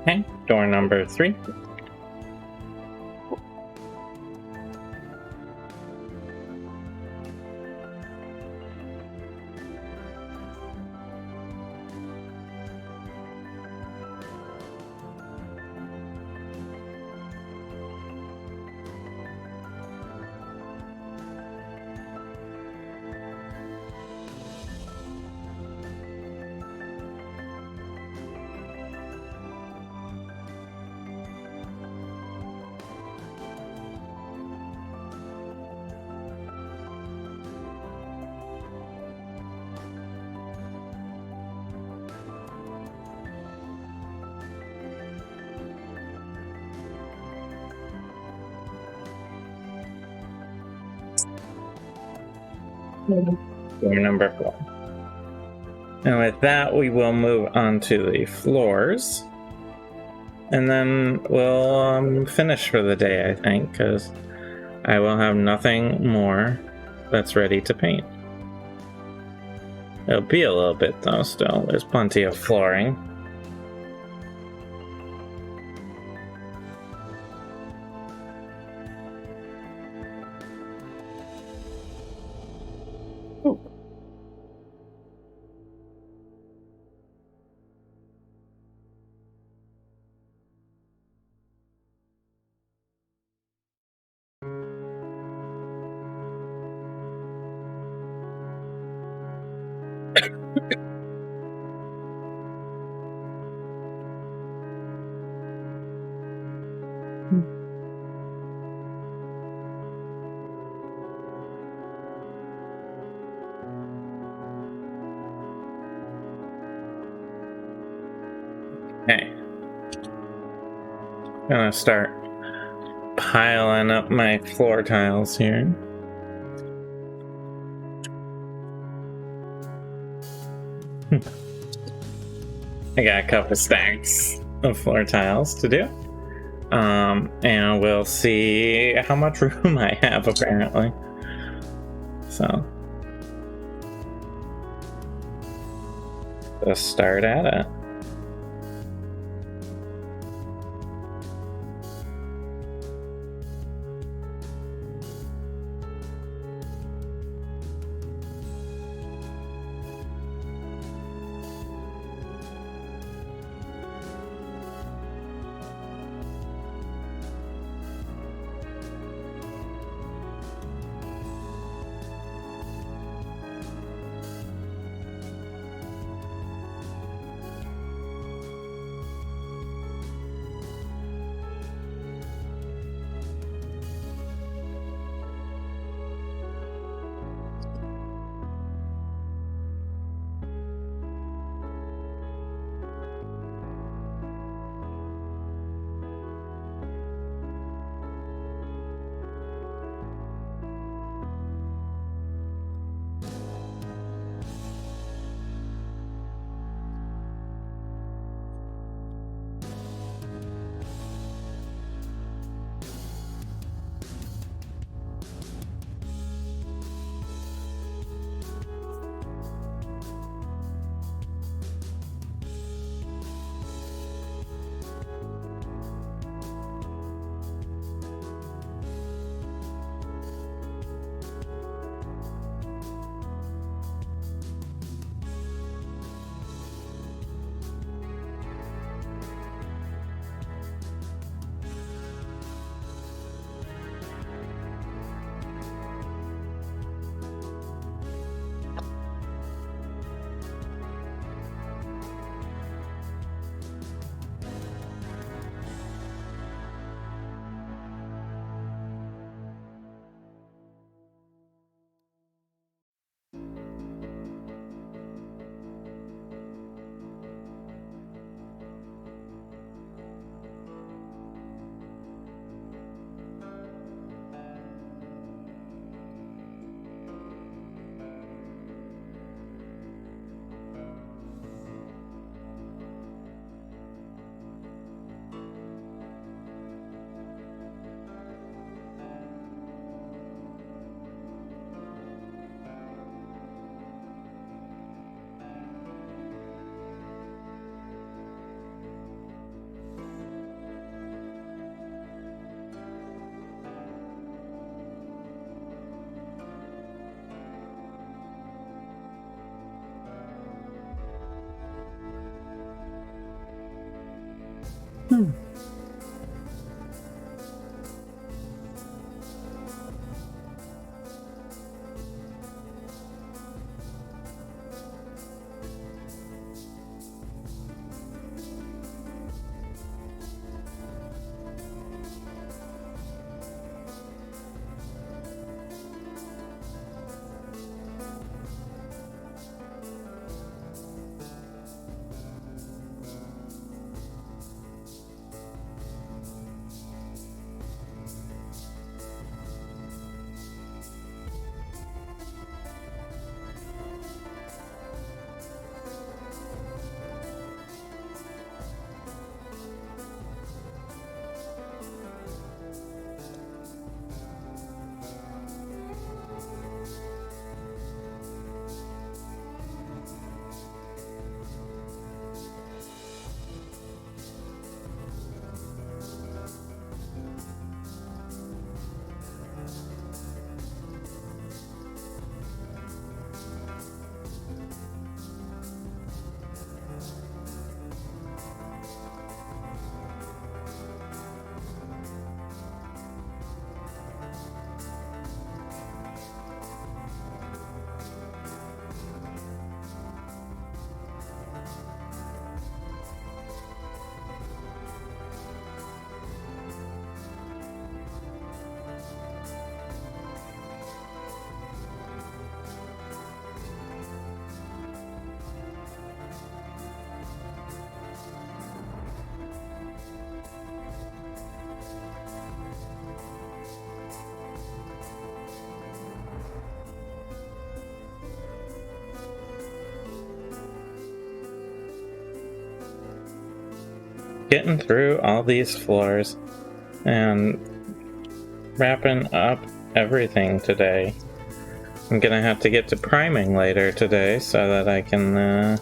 Okay, door number 3. Door number 4. And with that, we will move on to the floors. And then we'll finish for the day, I think, because I will have nothing more that's ready to paint. It'll be a little bit, though, still. There's plenty of flooring. Okay. Gonna start piling up my floor tiles here. I got a couple stacks of floor tiles to do. And we'll see how much room I have, apparently. So, let's start at it. getting through all these floors and wrapping up everything today. I'm gonna have to get to priming later today so that I can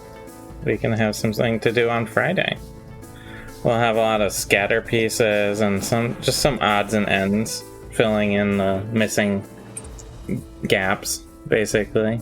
we can have something to do on Friday. We'll have a lot of scatter pieces and just some odds and ends filling in the missing gaps, basically.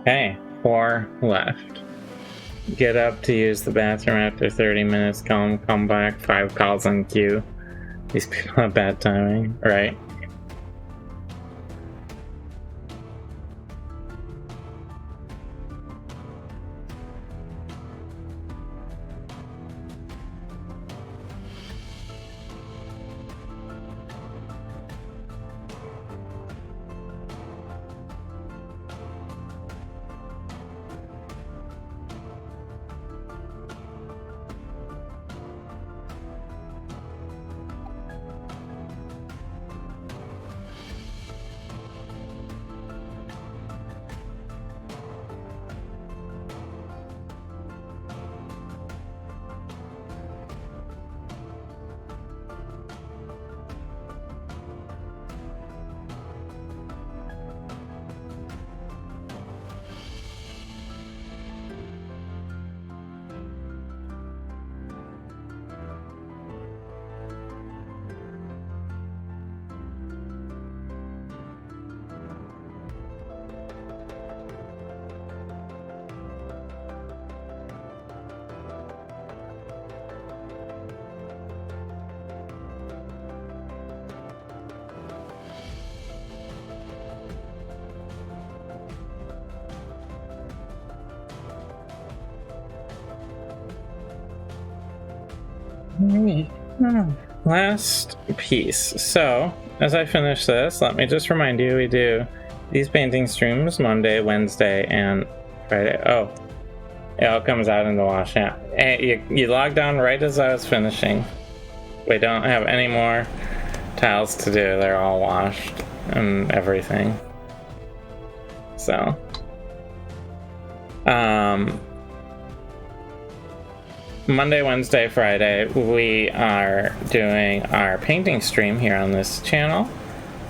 Okay, 4 left. Get up to use the bathroom after 30 minutes, come back, 5 calls on queue. These people have bad timing, right? Last piece. So, as I finish this, let me just remind you, we do these painting streams Monday, Wednesday, and Friday. Oh, it all comes out in the wash. Yeah. And you logged on right as I was finishing. We don't have any more tiles to do. They're all washed and everything. So, Monday, Wednesday, Friday, we are doing our painting stream here on this channel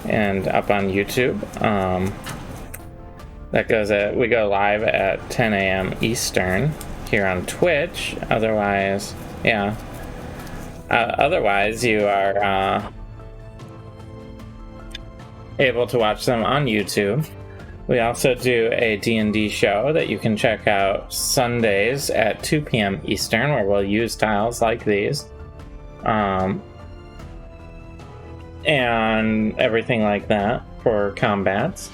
and up on YouTube. We go live at 10 a.m. Eastern here on Twitch. Otherwise, yeah. Otherwise, you are able to watch them on YouTube. We also do a D&D show that you can check out Sundays at 2 p.m. Eastern, where we'll use tiles like these. And everything like that for combats.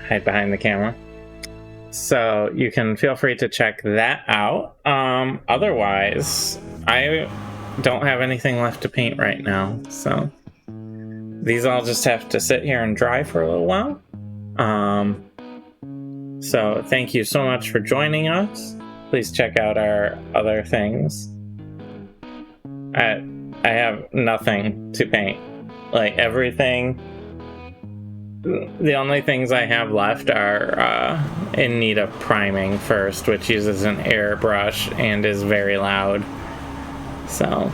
Hide behind the camera. So you can feel free to check that out. Otherwise, I don't have anything left to paint right now, so these all just have to sit here and dry for a little while. So thank you so much for joining us. Please check out our other things. I have nothing to paint. Like, everything, the only things I have left are in need of priming first, which uses an airbrush and is very loud. So,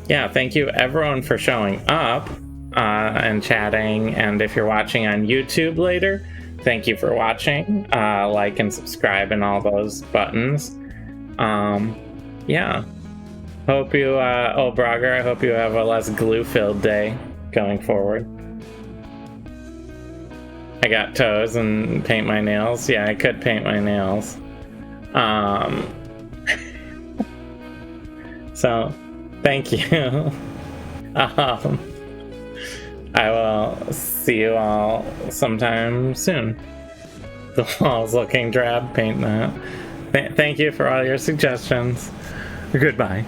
yeah, thank you everyone for showing up and chatting. And if you're watching on YouTube later, thank you for watching. Like and subscribe and all those buttons. Yeah. Hope you, Brogger, I hope you have a less glue-filled day going forward. I got toes and paint my nails. Yeah, I could paint my nails. So, thank you. I will see you all sometime soon. The wall's looking drab, paint that. Thank you for all your suggestions. Goodbye.